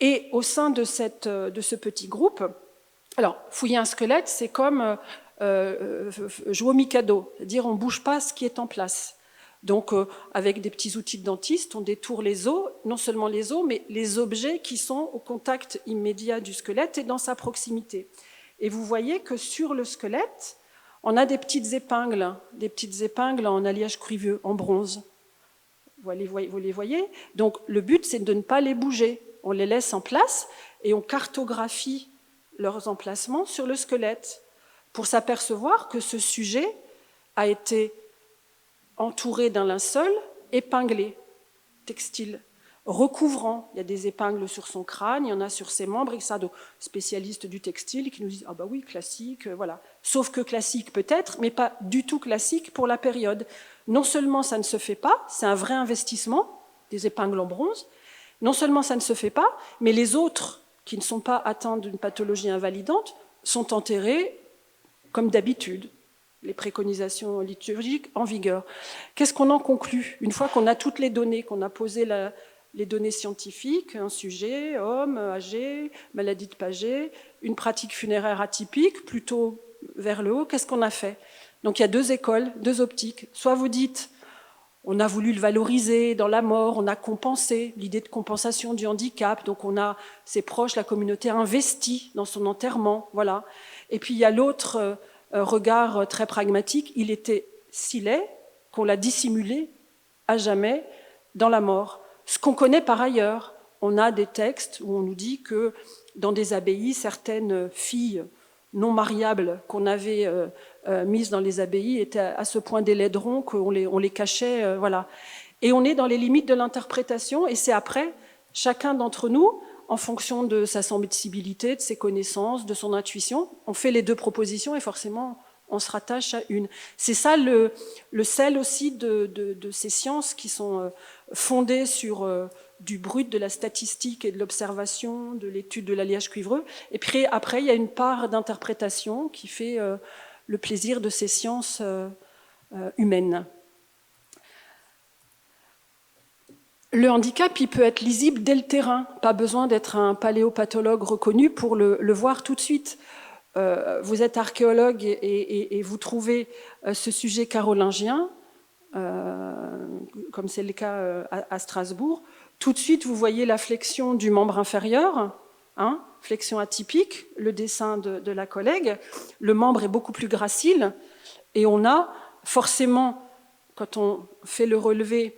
Et au sein de ce petit groupe, alors, fouiller un squelette, c'est comme jouer au Mikado, c'est-à-dire on ne bouge pas ce qui est en place. Donc, avec des petits outils de dentiste, on détourne les os, non seulement les os, mais les objets qui sont au contact immédiat du squelette et dans sa proximité. Et vous voyez que sur le squelette, on a des petites épingles en alliage cuiveux, en bronze. Vous les voyez? Donc, le but, c'est de ne pas les bouger. On les laisse en place et on cartographie leurs emplacements sur le squelette pour s'apercevoir que ce sujet a été entouré d'un linceul épinglé, textile, recouvrant. Il y a des épingles sur son crâne, il y en a sur ses membres, et ça, de spécialistes du textile qui nous disent « Ah bah oui, classique, voilà ». Sauf que classique peut-être, mais pas du tout classique pour la période. Non seulement ça ne se fait pas, c'est un vrai investissement, des épingles en bronze, non seulement ça ne se fait pas, mais les autres qui ne sont pas atteints d'une pathologie invalidante sont enterrés comme d'habitude, les préconisations liturgiques en vigueur. Qu'est-ce qu'on en conclut? Une fois qu'on a toutes les données, qu'on a posé les données scientifiques, un sujet, homme, âgé, maladie de Paget, une pratique funéraire atypique, plutôt vers le haut, qu'est-ce qu'on a fait? Donc il y a deux écoles, deux optiques. Soit vous dites, on a voulu le valoriser dans la mort, on a compensé, l'idée de compensation du handicap, donc on a ses proches, la communauté a investi dans son enterrement, voilà. Et puis il y a l'autre regard très pragmatique, il était si laid qu'on l'a dissimulé à jamais dans la mort. Ce qu'on connaît par ailleurs, on a des textes où on nous dit que dans des abbayes, certaines filles non mariables qu'on avait mises dans les abbayes étaient à ce point des laidrons qu'on les cachait, voilà. Et on est dans les limites de l'interprétation, et c'est après, chacun d'entre nous, en fonction de sa sensibilité, de ses connaissances, de son intuition, on fait les deux propositions et forcément on se rattache à une. C'est ça le sel aussi de ces sciences qui sont fondées sur du brut, de la statistique et de l'observation, de l'étude de l'alliage cuivreux. Et puis après, il y a une part d'interprétation qui fait le plaisir de ces sciences humaines. Le handicap, il peut être lisible dès le terrain. Pas besoin d'être un paléopathologue reconnu pour le voir tout de suite. Vous êtes archéologue et vous trouvez ce sujet carolingien, comme c'est le cas à Strasbourg. Tout de suite, vous voyez la flexion du membre inférieur, hein, flexion atypique, le dessin de la collègue. Le membre est beaucoup plus gracile et on a forcément, quand on fait le relevé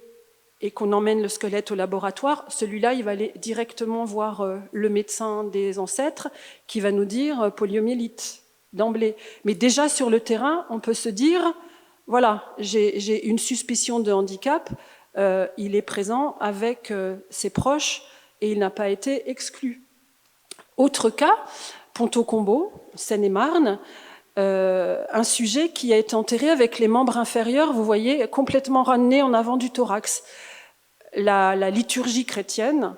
et qu'on emmène le squelette au laboratoire, celui-là, il va aller directement voir le médecin des ancêtres qui va nous dire poliomyélite d'emblée. Mais déjà sur le terrain, on peut se dire, voilà, j'ai une suspicion de handicap, il est présent avec ses proches et il n'a pas été exclu. Autre cas, Ponto-Combo, Seine-et-Marne, un sujet qui a été enterré avec les membres inférieurs, vous voyez, complètement ramenés en avant du thorax. La liturgie chrétienne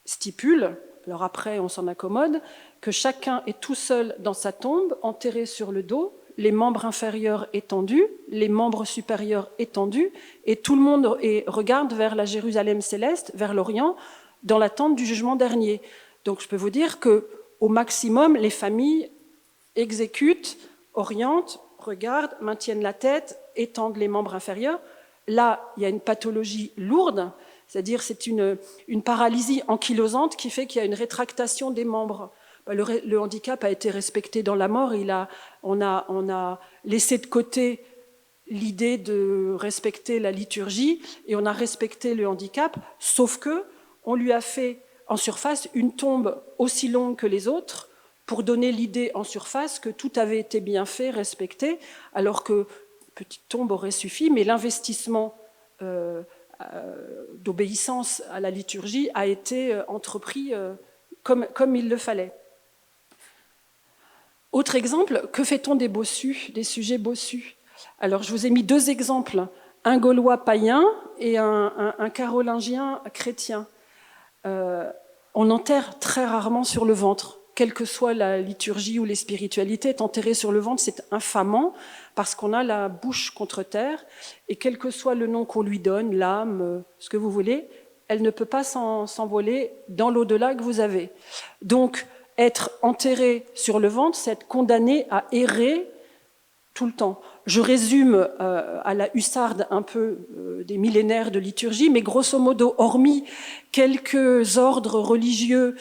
stipule, alors après on s'en accommode, que chacun est tout seul dans sa tombe, enterré sur le dos, les membres inférieurs étendus, les membres supérieurs étendus, et tout le monde regarde vers la Jérusalem céleste, vers l'Orient, dans l'attente du jugement dernier. Donc je peux vous dire qu'au maximum, les familles exécutent, orientent, regardent, maintiennent la tête, étendent les membres inférieurs. Là, il y a une pathologie lourde, c'est-à-dire c'est une paralysie ankylosante qui fait qu'il y a une rétractation des membres. Le handicap a été respecté dans la mort, on a laissé de côté l'idée de respecter la liturgie et on a respecté le handicap, sauf que on lui a fait en surface une tombe aussi longue que les autres pour donner l'idée en surface que tout avait été bien fait, respecté, alors que petite tombe aurait suffi, mais l'investissement d'obéissance à la liturgie a été entrepris comme il le fallait. Autre exemple, que fait-on des bossus, des sujets bossus? Alors je vous ai mis deux exemples, un Gaulois païen et un carolingien chrétien. On enterre très rarement sur le ventre. Quelle que soit la liturgie ou les spiritualités, être enterré sur le ventre, c'est infamant, parce qu'on a la bouche contre terre, et quel que soit le nom qu'on lui donne, l'âme, ce que vous voulez, elle ne peut pas s'envoler dans l'au-delà que vous avez. Donc, être enterré sur le ventre, c'est être condamné à errer tout le temps. je résume à la hussarde un peu des millénaires de liturgie, mais grosso modo, hormis quelques ordres religieux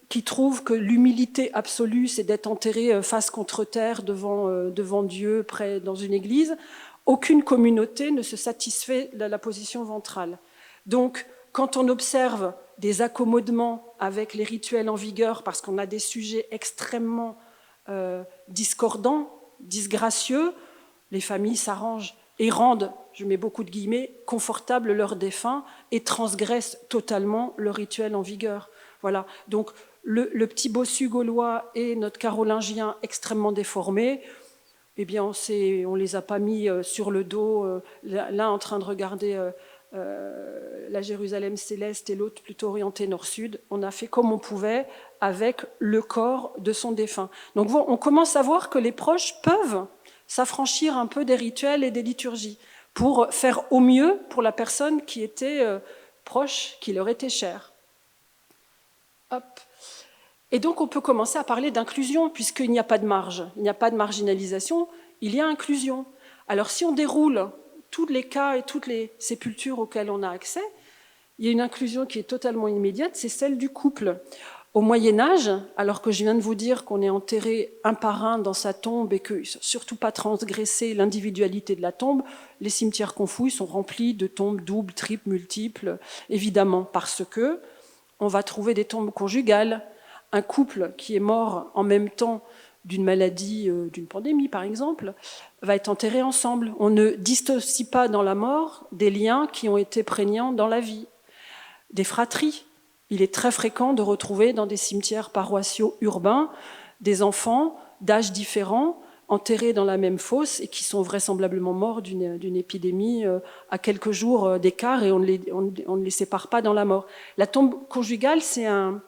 qui trouvent que l'humilité absolue, c'est d'être enterré face contre terre devant Dieu, dans une église, aucune communauté ne se satisfait de la position ventrale. Donc, quand on observe des accommodements avec les rituels en vigueur, parce qu'on a des sujets extrêmement discordants, disgracieux, les familles s'arrangent et rendent, je mets beaucoup de guillemets, confortables leurs défunts et transgressent totalement le rituel en vigueur. Voilà. Donc, le petit bossu gaulois et notre carolingien extrêmement déformés, eh bien, on les a pas mis sur le dos, l'un en train de regarder la Jérusalem céleste et l'autre plutôt orienté nord-sud. On a fait comme on pouvait avec le corps de son défunt. Donc, on commence à voir que les proches peuvent s'affranchir un peu des rituels et des liturgies pour faire au mieux pour la personne qui était proche, qui leur était chère. Hop. Et donc, on peut commencer à parler d'inclusion, puisqu'il n'y a pas de marge, il n'y a pas de marginalisation, il y a inclusion. Alors, si on déroule tous les cas et toutes les sépultures auxquelles on a accès, il y a une inclusion qui est totalement immédiate, c'est celle du couple. Au Moyen-Âge, alors que je viens de vous dire qu'on est enterré un par un dans sa tombe et que surtout pas transgresser l'individualité de la tombe, les cimetières qu'on fouille sont remplis de tombes doubles, triples, multiples, évidemment, parce que on va trouver des tombes conjugales. Un couple qui est mort en même temps d'une maladie, d'une pandémie par exemple, va être enterré ensemble. On ne dissocie pas dans la mort des liens qui ont été prégnants dans la vie. Des fratries. Il est très fréquent de retrouver dans des cimetières paroissiaux urbains des enfants d'âges différents enterrés dans la même fosse et qui sont vraisemblablement morts d'une épidémie à quelques jours d'écart et on ne les sépare pas dans la mort. La tombe conjugale, c'est un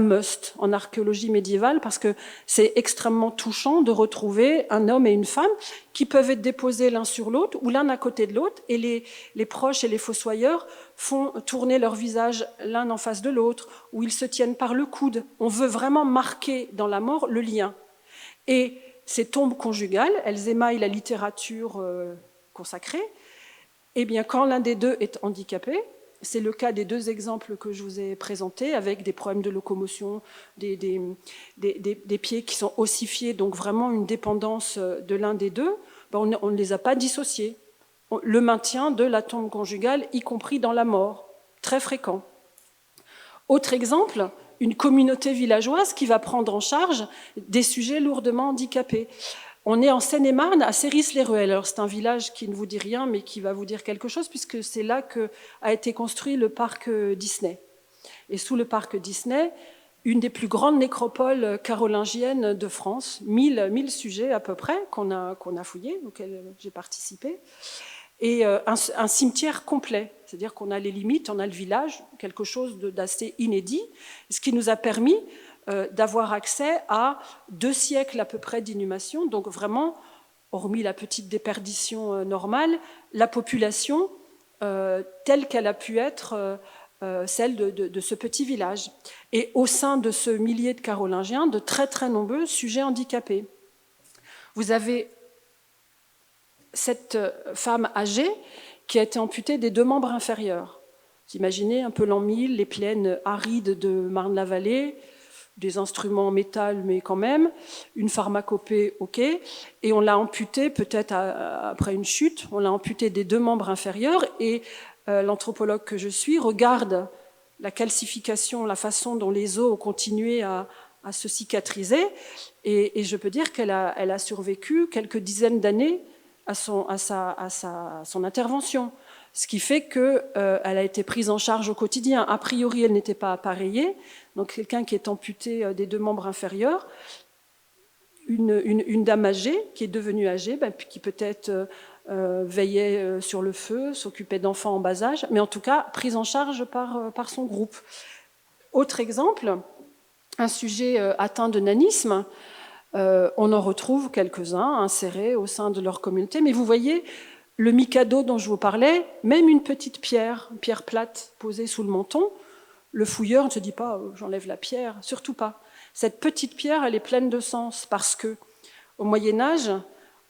must en archéologie médiévale parce que c'est extrêmement touchant de retrouver un homme et une femme qui peuvent être déposés l'un sur l'autre ou l'un à côté de l'autre et les proches et les fossoyeurs font tourner leur visage l'un en face de l'autre ou ils se tiennent par le coude. On veut vraiment marquer dans la mort le lien. Et ces tombes conjugales, elles émaillent la littérature consacrée. Eh bien, quand l'un des deux est handicapé, c'est le cas des deux exemples que je vous ai présentés, avec des problèmes de locomotion, des pieds qui sont ossifiés, donc vraiment une dépendance de l'un des deux, on ne les a pas dissociés. Le maintien de la tombe conjugale, y compris dans la mort, très fréquent. Autre exemple, une communauté villageoise qui va prendre en charge des sujets lourdement handicapés. On est en Seine-et-Marne, à Céris-les-Ruelles. Alors, c'est un village qui ne vous dit rien, mais qui va vous dire quelque chose, puisque c'est là qu'a été construit le parc Disney. Et sous le parc Disney, une des plus grandes nécropoles carolingiennes de France, 1000 sujets à peu près, qu'on a fouillés, auxquels j'ai participé, et un cimetière complet. C'est-à-dire qu'on a les limites, on a le village, quelque chose d'assez inédit, ce qui nous a permis d'avoir accès à 2 siècles à peu près d'inhumation. Donc vraiment, hormis la petite déperdition normale, la population telle qu'elle a pu être celle de ce petit village. Et au sein de ce millier de Carolingiens, de très très nombreux sujets handicapés. Vous avez cette femme âgée qui a été amputée des 2 membres inférieurs. Vous imaginez un peu l'an 1000, les plaines arides de Marne-la-Vallée, des instruments en métal, mais quand même, une pharmacopée, ok, et on l'a amputée, peut-être après une chute, on l'a amputée des 2 membres inférieurs, et l'anthropologue que je suis regarde la calcification, la façon dont les os ont continué à se cicatriser, et je peux dire qu'elle a survécu quelques dizaines d'années à son intervention. Ce qui fait qu'elle a été prise en charge au quotidien. A priori, elle n'était pas appareillée. Donc, quelqu'un qui est amputé des 2 membres inférieurs, une dame âgée, qui est devenue âgée, qui peut-être veillait sur le feu, s'occupait d'enfants en bas âge, mais en tout cas, prise en charge par son groupe. Autre exemple, un sujet atteint de nanisme, on en retrouve quelques-uns insérés au sein de leur communauté, mais vous voyez, le mikado dont je vous parlais, même une petite pierre plate posée sous le menton, le fouilleur ne se dit pas « j'enlève la pierre », surtout pas. Cette petite pierre, elle est pleine de sens parce que au Moyen-Âge,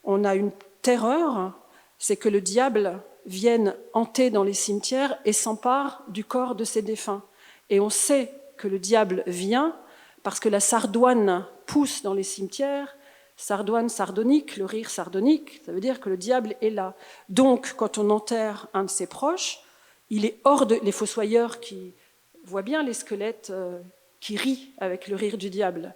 on a une terreur, c'est que le diable vienne hanter dans les cimetières et s'empare du corps de ses défunts. Et on sait que le diable vient parce que la sardoine pousse dans les cimetières, sardoine sardonique, le rire sardonique, ça veut dire que le diable est là. Donc, quand on enterre un de ses proches, il est hors de... Les fossoyeurs qui voient bien les squelettes qui rient avec le rire du diable.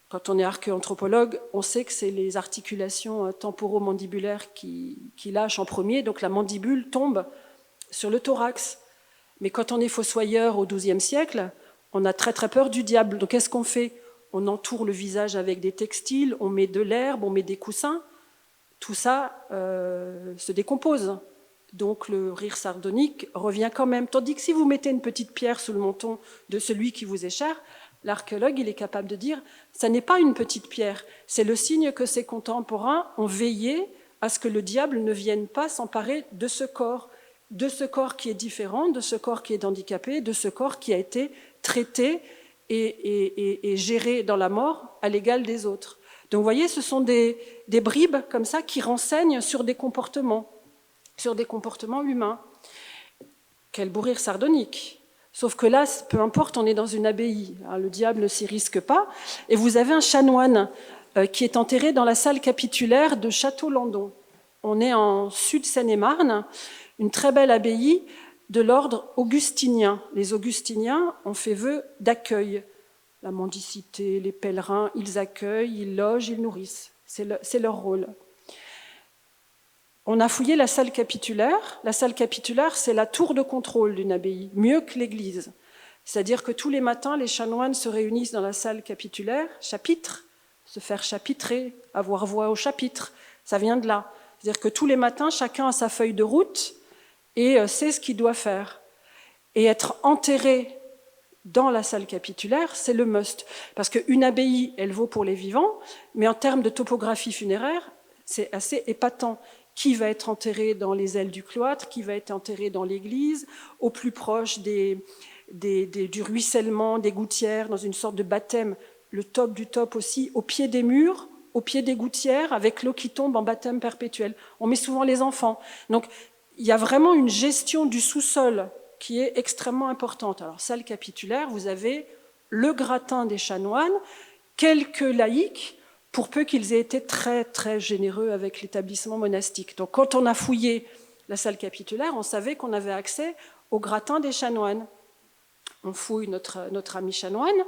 Quand on est archéoanthropologue, on sait que c'est les articulations temporomandibulaires qui lâchent en premier, donc la mandibule tombe sur le thorax. Mais quand on est fossoyeur au XIIe siècle, on a très très peur du diable. Donc qu'est-ce qu'on fait? On entoure le visage avec des textiles, on met de l'herbe, on met des coussins. Tout ça se décompose. Donc le rire sardonique revient quand même. Tandis que si vous mettez une petite pierre sous le menton de celui qui vous est cher, l'archéologue il est capable de dire « ça n'est pas une petite pierre, c'est le signe que ses contemporains ont veillé à ce que le diable ne vienne pas s'emparer de ce corps qui est différent, de ce corps qui est handicapé, de ce corps qui a été traité et géré dans la mort à l'égal des autres. » Donc vous voyez, ce sont des bribes comme ça qui renseignent sur des comportements humains. Quel beau rire sardonique! Sauf que là, peu importe, on est dans une abbaye, le diable ne s'y risque pas. Et vous avez un chanoine qui est enterré dans la salle capitulaire de Château-Landon. On est en Sud-Seine-et-Marne, une très belle abbaye de l'ordre augustinien. Les augustiniens ont fait vœu d'accueil. La mendicité, les pèlerins, ils accueillent, ils logent, ils nourrissent. C'est leur rôle. On a fouillé la salle capitulaire. La salle capitulaire, c'est la tour de contrôle d'une abbaye, mieux que l'église. C'est-à-dire que tous les matins, les chanoines se réunissent dans la salle capitulaire, chapitre, se faire chapitrer, avoir voix au chapitre, ça vient de là. C'est-à-dire que tous les matins, chacun a sa feuille de route et sait ce qu'il doit faire. Et être enterré dans la salle capitulaire, c'est le must. Parce qu'une abbaye, elle vaut pour les vivants, mais en termes de topographie funéraire, c'est assez épatant. Qui va être enterré dans les ailes du cloître, qui va être enterré dans l'église, au plus proche du ruissellement, des gouttières, dans une sorte de baptême, le top du top aussi, au pied des murs, au pied des gouttières, avec l'eau qui tombe en baptême perpétuel. On met souvent les enfants. Donc, il y a vraiment une gestion du sous-sol qui est extrêmement importante. Alors, salle capitulaire, vous avez le gratin des chanoines, quelques laïcs, pour peu qu'ils aient été très, très généreux avec l'établissement monastique. Donc, quand on a fouillé la salle capitulaire, on savait qu'on avait accès au gratin des chanoines. On fouille notre ami chanoine,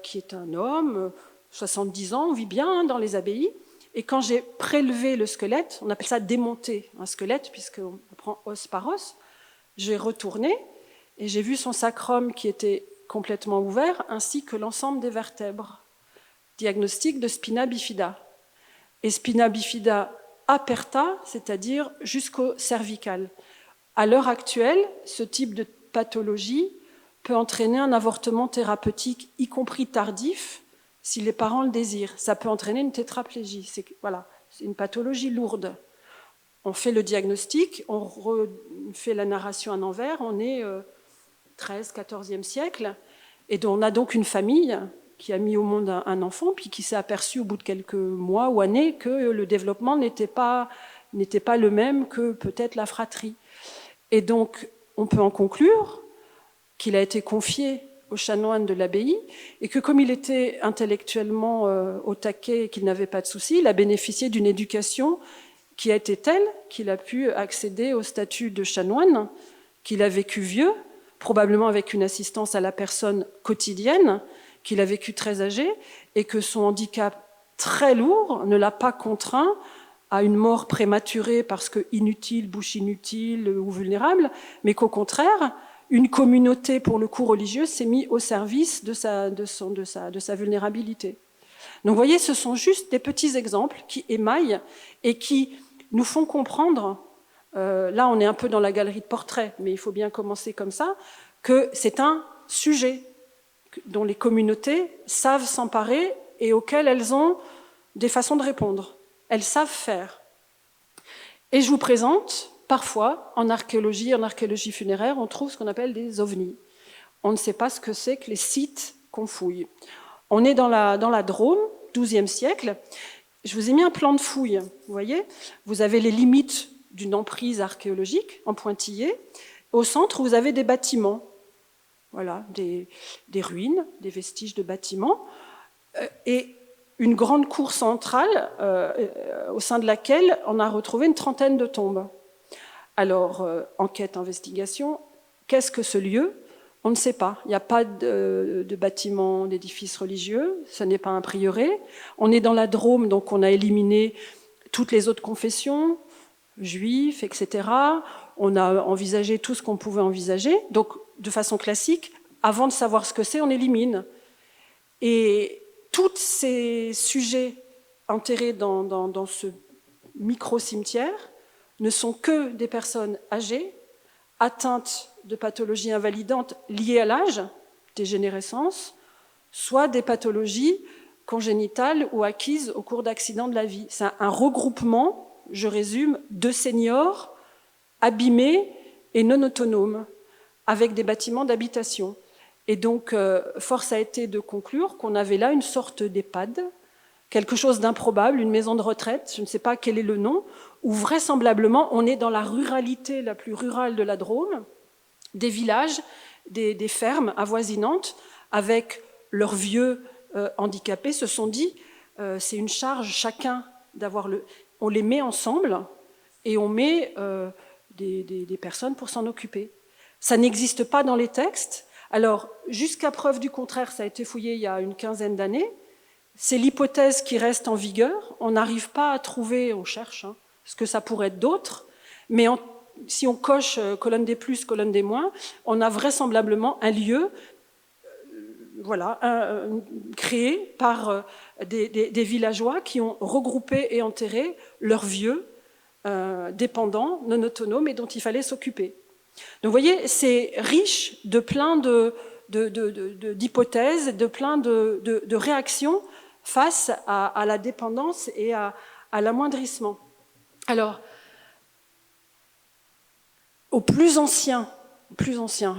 qui est un homme, 70 ans, on vit bien dans les abbayes. Et quand j'ai prélevé le squelette, on appelle ça démonter un squelette, puisqu'on prend os par os, j'ai retourné et j'ai vu son sacrum qui était complètement ouvert, ainsi que l'ensemble des vertèbres. Diagnostic de spina bifida. Et spina bifida aperta, c'est-à-dire jusqu'au cervical. À l'heure actuelle, ce type de pathologie peut entraîner un avortement thérapeutique, y compris tardif, si les parents le désirent. Ça peut entraîner une tétraplégie. C'est une pathologie lourde. On fait le diagnostic, on fait la narration à l'envers, on est 13e, 14e siècle, et on a donc une famille qui a mis au monde un enfant, puis qui s'est aperçu au bout de quelques mois ou années que le développement n'était pas le même que peut-être la fratrie. Et donc, on peut en conclure qu'il a été confié aux chanoines de l'abbaye, et que comme il était intellectuellement au taquet et qu'il n'avait pas de soucis, il a bénéficié d'une éducation qui a été telle qu'il a pu accéder au statut de chanoine, qu'il a vécu vieux, probablement avec une assistance à la personne quotidienne, qu'il a vécu très âgé, et que son handicap très lourd ne l'a pas contraint à une mort prématurée parce que inutile, bouche inutile ou vulnérable, mais qu'au contraire, une communauté, pour le coup religieux, s'est mise au service de sa vulnérabilité. Donc vous voyez, ce sont juste des petits exemples qui émaillent et qui nous font comprendre, là on est un peu dans la galerie de portraits, mais il faut bien commencer comme ça, que c'est un sujet dont les communautés savent s'emparer et auxquelles elles ont des façons de répondre. Elles savent faire. Et je vous présente, parfois, en archéologie funéraire, on trouve ce qu'on appelle des ovnis. On ne sait pas ce que c'est que les sites qu'on fouille. On est dans la Drôme, XIIe siècle. Je vous ai mis un plan de fouille, vous voyez. Vous avez les limites d'une emprise archéologique en pointillé. Au centre, vous avez des bâtiments. Voilà, des ruines, des vestiges de bâtiments. Et une grande cour centrale au sein de laquelle on a retrouvé une trentaine de tombes. Alors, enquête, investigation, qu'est-ce que ce lieu ? On ne sait pas. Il n'y a pas de bâtiment, d'édifice religieux, ce n'est pas un prieuré. On est dans la Drôme, donc on a éliminé toutes les autres confessions, juifs, etc. On a envisagé tout ce qu'on pouvait envisager. Donc, de façon classique, avant de savoir ce que c'est, on élimine. Et tous ces sujets enterrés dans ce micro-cimetière ne sont que des personnes âgées, atteintes de pathologies invalidantes liées à l'âge, dégénérescence, soit des pathologies congénitales ou acquises au cours d'accidents de la vie. C'est un regroupement, je résume, de seniors abîmés et non autonomes, avec des bâtiments d'habitation. Et donc, force a été de conclure qu'on avait là une sorte d'EHPAD, quelque chose d'improbable, une maison de retraite, je ne sais pas quel est le nom, où vraisemblablement on est dans la ruralité la plus rurale de la Drôme, des villages, des fermes avoisinantes, avec leurs vieux handicapés, se sont dit, c'est une charge chacun d'avoir le... On les met ensemble et on met des personnes pour s'en occuper. Ça n'existe pas dans les textes. Alors, jusqu'à preuve du contraire, ça a été fouillé il y a une quinzaine d'années. C'est l'hypothèse qui reste en vigueur. On n'arrive pas à trouver, on cherche, ce que ça pourrait être d'autre, mais si on coche colonne des plus, colonne des moins, on a vraisemblablement un lieu créé par des villageois qui ont regroupé et enterré leurs vieux dépendants, non autonomes, et dont il fallait s'occuper. Donc vous voyez, c'est riche de plein d'hypothèses, de plein de réactions face à la dépendance et à l'amoindrissement. Alors, au plus ancien,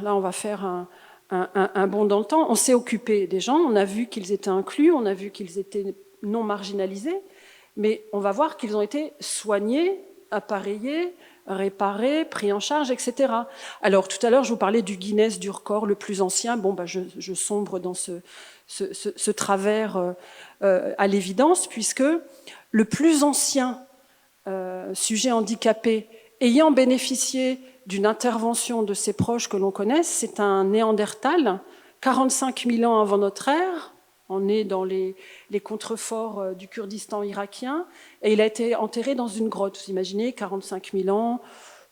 là on va faire un bond dans le temps, on s'est occupé des gens, on a vu qu'ils étaient inclus, on a vu qu'ils étaient non marginalisés, mais on va voir qu'ils ont été soignés, appareillés, réparés, pris en charge, etc. Alors tout à l'heure je vous parlais du Guinness du record le plus ancien, je sombre dans ce travers à l'évidence, puisque le plus ancien sujet handicapé ayant bénéficié d'une intervention de ses proches que l'on connaisse, c'est un Néandertal, 45 000 ans avant notre ère. On est dans les contreforts du Kurdistan irakien, et il a été enterré dans une grotte. Vous imaginez, 45 000 ans,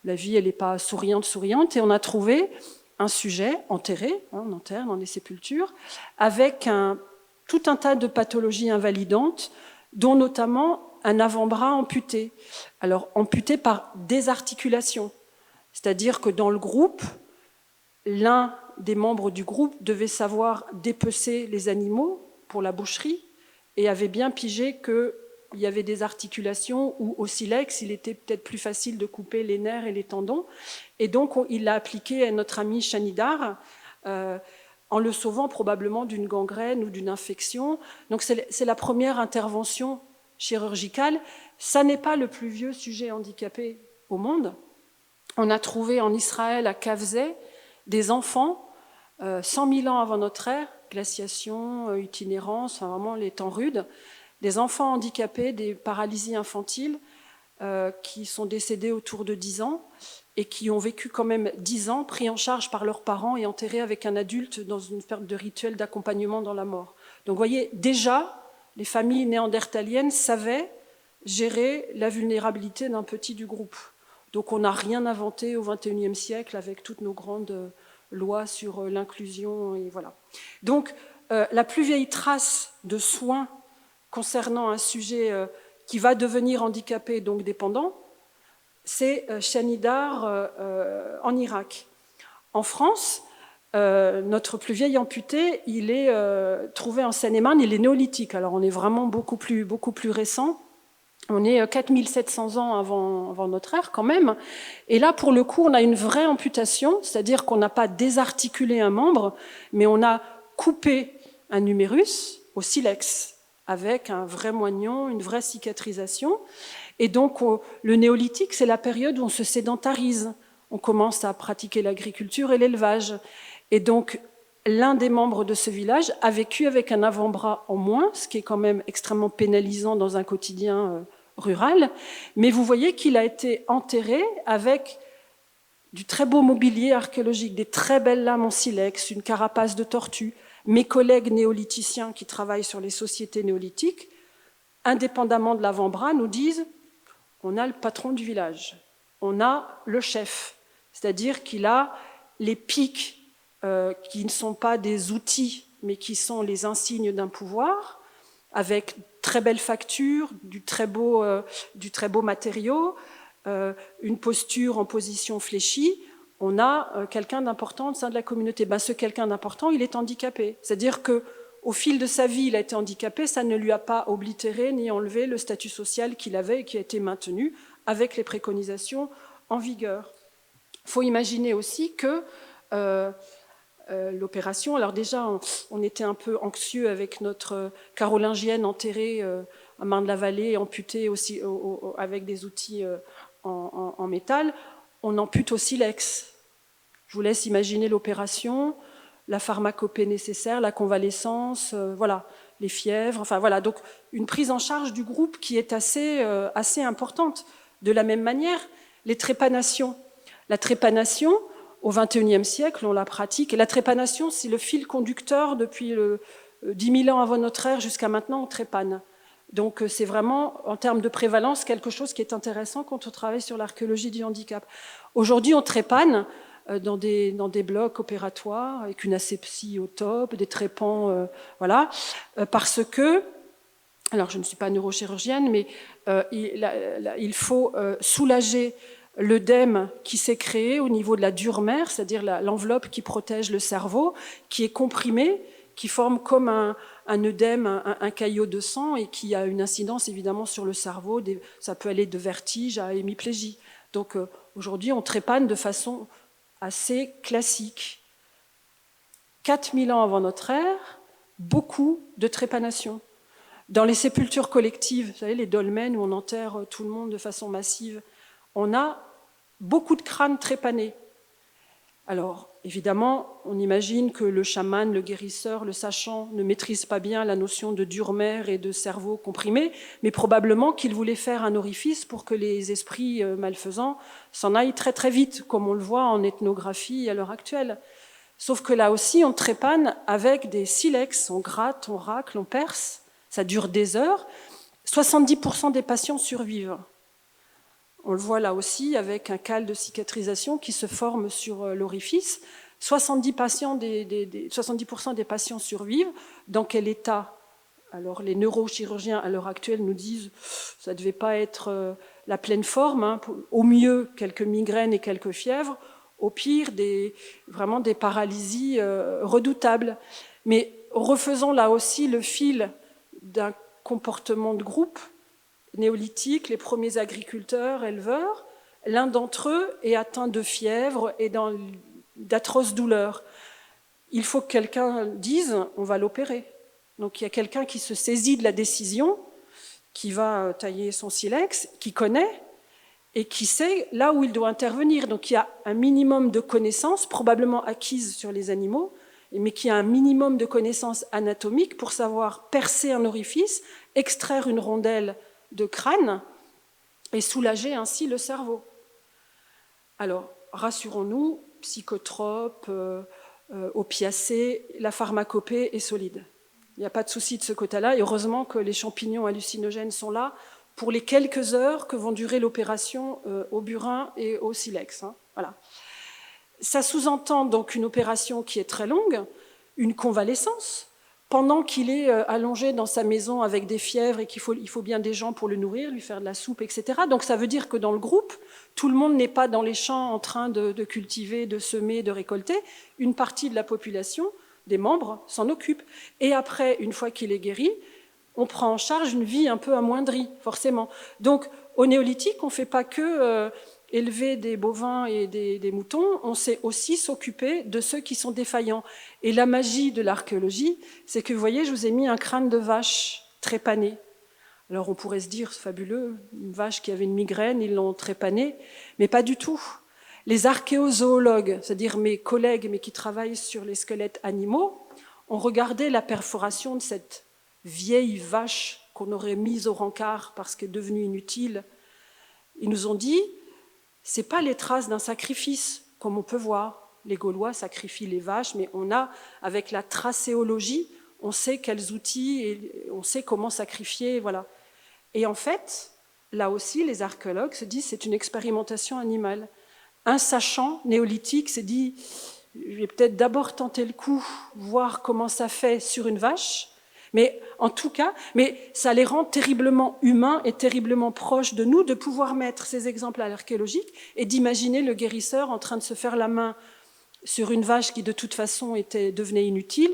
la vie elle n'est pas souriante, et on a trouvé un sujet enterré, on enterre dans les sépultures, avec tout un tas de pathologies invalidantes, dont notamment un avant-bras amputé. Alors, amputé par désarticulation. C'est-à-dire que dans le groupe, l'un des membres du groupe devait savoir dépecer les animaux pour la boucherie et avait bien pigé qu'il y avait des articulations où, au silex, il était peut-être plus facile de couper les nerfs et les tendons. Et donc, il l'a appliqué à notre ami Chanidar en le sauvant probablement d'une gangrène ou d'une infection. Donc, c'est la première intervention chirurgicale. Ça n'est pas le plus vieux sujet handicapé au monde. On a trouvé en Israël, à Kavzeh, des enfants, 100 000 ans avant notre ère, glaciation, itinérance, enfin vraiment les temps rudes, des enfants handicapés, des paralysies infantiles, qui sont décédés autour de 10 ans et qui ont vécu quand même 10 ans, pris en charge par leurs parents et enterrés avec un adulte dans une sorte de rituel d'accompagnement dans la mort. Donc vous voyez, déjà, les familles néandertaliennes savaient gérer la vulnérabilité d'un petit du groupe. Donc on n'a rien inventé au XXIe siècle avec toutes nos grandes lois sur l'inclusion, et voilà. Donc la plus vieille trace de soins concernant un sujet qui va devenir handicapé, donc dépendant, c'est Chanidar en Irak. En France, notre plus vieil amputé, il est trouvé en Seine-et-Marne, il est néolithique, alors on est vraiment beaucoup plus récent. On est 4700 ans avant notre ère quand même. Et là, pour le coup, on a une vraie amputation, c'est-à-dire qu'on n'a pas désarticulé un membre, mais on a coupé un humérus au silex. avec un vrai moignon, une vraie cicatrisation. Et donc, le néolithique, c'est la période où on se sédentarise. On commence à pratiquer l'agriculture et l'élevage. Et donc, l'un des membres de ce village a vécu avec un avant-bras en moins, ce qui est quand même extrêmement pénalisant dans un quotidien rural. Mais vous voyez qu'il a été enterré avec du très beau mobilier archéologique, des très belles lames en silex, une carapace de tortue. Mes collègues néolithiciens qui travaillent sur les sociétés néolithiques, indépendamment de l'avant-bras, nous disent on a le patron du village, on a le chef, c'est-à-dire qu'il a les pics qui ne sont pas des outils, mais qui sont les insignes d'un pouvoir, avec très belles factures, du très beau matériau, une posture en position fléchie. On a quelqu'un d'important au sein de la communauté. Ce quelqu'un d'important, il est handicapé. C'est-à-dire qu'au fil de sa vie, il a été handicapé, ça ne lui a pas oblitéré ni enlevé le statut social qu'il avait et qui a été maintenu avec les préconisations en vigueur. Il faut imaginer aussi que l'opération, alors déjà, on était un peu anxieux avec notre carolingienne enterrée à Marne-la-Vallée, amputée aussi avec des outils en métal. On ampute au silex. Je vous laisse imaginer l'opération, la pharmacopée nécessaire, la convalescence, voilà, les fièvres, enfin voilà, donc une prise en charge du groupe qui est assez importante. De la même manière, les trépanations. La trépanation, au XXIe siècle, on la pratique, et la trépanation, c'est le fil conducteur depuis 10 000 ans avant notre ère jusqu'à maintenant, on trépane. Donc c'est vraiment, en termes de prévalence, quelque chose qui est intéressant quand on travaille sur l'archéologie du handicap. Aujourd'hui, on trépane dans des blocs opératoires, avec une asepsie au top, des trépans, voilà, parce que, alors je ne suis pas neurochirurgienne, mais il faut soulager l'œdème qui s'est créé au niveau de la dure-mère, c'est-à-dire l'enveloppe qui protège le cerveau, qui est comprimée, qui forme comme un œdème, un caillot de sang, et qui a une incidence évidemment sur le cerveau. Ça peut aller de vertige à hémiplégie. Donc aujourd'hui, on trépane de façon assez classique. 4000 ans avant notre ère, beaucoup de trépanation. Dans les sépultures collectives, vous savez, les dolmens où on enterre tout le monde de façon massive, on a beaucoup de crânes trépanés. Alors, évidemment, on imagine que le chaman, le guérisseur, le sachant ne maîtrise pas bien la notion de dure-mère et de cerveau comprimé, mais probablement qu'il voulait faire un orifice pour que les esprits malfaisants s'en aillent très très vite, comme on le voit en ethnographie à l'heure actuelle. Sauf que là aussi, on trépane avec des silex, on gratte, on racle, on perce, ça dure des heures. 70% des patients survivent. On le voit là aussi avec un cal de cicatrisation qui se forme sur l'orifice. 70% des patients survivent. Dans quel état? Alors les neurochirurgiens à l'heure actuelle nous disent que ça ne devait pas être la pleine forme, hein. Au mieux quelques migraines et quelques fièvres, au pire vraiment des paralysies redoutables. Mais refaisons là aussi le fil d'un comportement de groupe néolithique, les premiers agriculteurs, éleveurs, l'un d'entre eux est atteint de fièvre et d'atroces douleurs. Il faut que quelqu'un dise « on va l'opérer ». Donc il y a quelqu'un qui se saisit de la décision, qui va tailler son silex, qui connaît et qui sait là où il doit intervenir. Donc il y a un minimum de connaissances, probablement acquises sur les animaux, mais qui a un minimum de connaissances anatomiques pour savoir percer un orifice, extraire une rondelle de crâne et soulager ainsi le cerveau. Alors, rassurons-nous, psychotropes, opiacés, la pharmacopée est solide. Il n'y a pas de souci de ce côté-là, et heureusement que les champignons hallucinogènes sont là pour les quelques heures que vont durer l'opération au burin et au silex. Hein. Voilà. Ça sous-entend donc une opération qui est très longue, une convalescence, pendant qu'il est allongé dans sa maison avec des fièvres et qu'il faut bien des gens pour le nourrir, lui faire de la soupe, etc. Donc ça veut dire que dans le groupe, tout le monde n'est pas dans les champs en train de cultiver, de semer, de récolter. Une partie de la population, des membres, s'en occupe. Et après, une fois qu'il est guéri, on prend en charge une vie un peu amoindrie, forcément. Donc au néolithique, on ne fait pas que élever des bovins et des moutons, on sait aussi s'occuper de ceux qui sont défaillants. Et la magie de l'archéologie, c'est que, vous voyez, je vous ai mis un crâne de vache trépanée. Alors on pourrait se dire, c'est fabuleux, une vache qui avait une migraine, ils l'ont trépanée, mais pas du tout. Les archéozoologues, c'est-à-dire mes collègues mais qui travaillent sur les squelettes animaux, ont regardé la perforation de cette vieille vache qu'on aurait mise au rencard parce qu'elle est devenue inutile. Ils nous ont dit, c'est pas les traces d'un sacrifice, comme on peut voir. Les Gaulois sacrifient les vaches, mais on a, avec la tracéologie, on sait quels outils et on sait comment sacrifier, voilà. Et en fait, là aussi, les archéologues se disent c'est une expérimentation animale. Un sachant néolithique s'est dit je vais peut-être d'abord tenter le coup, voir comment ça fait sur une vache, mais en tout cas, mais ça les rend terriblement humains et terriblement proches de nous de pouvoir mettre ces exemples à l'archéologique et d'imaginer le guérisseur en train de se faire la main sur une vache qui de toute façon devenait inutile,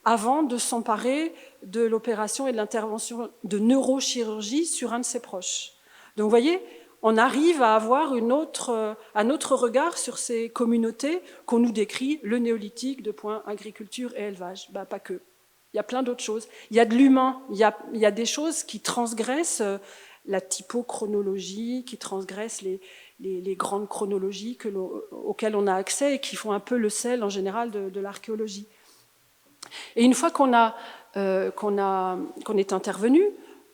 avant de s'emparer de l'opération et de l'intervention de neurochirurgie sur un de ses proches. Donc vous voyez, on arrive à avoir un autre regard sur ces communautés qu'on nous décrit, le néolithique, agriculture et élevage. Ben, pas que. Il y a plein d'autres choses. Il y a de l'humain, il y a des choses qui transgressent la typochronologie, qui transgressent les grandes chronologies auxquelles on a accès et qui font un peu le sel en général de l'archéologie. Et une fois qu'on est intervenu,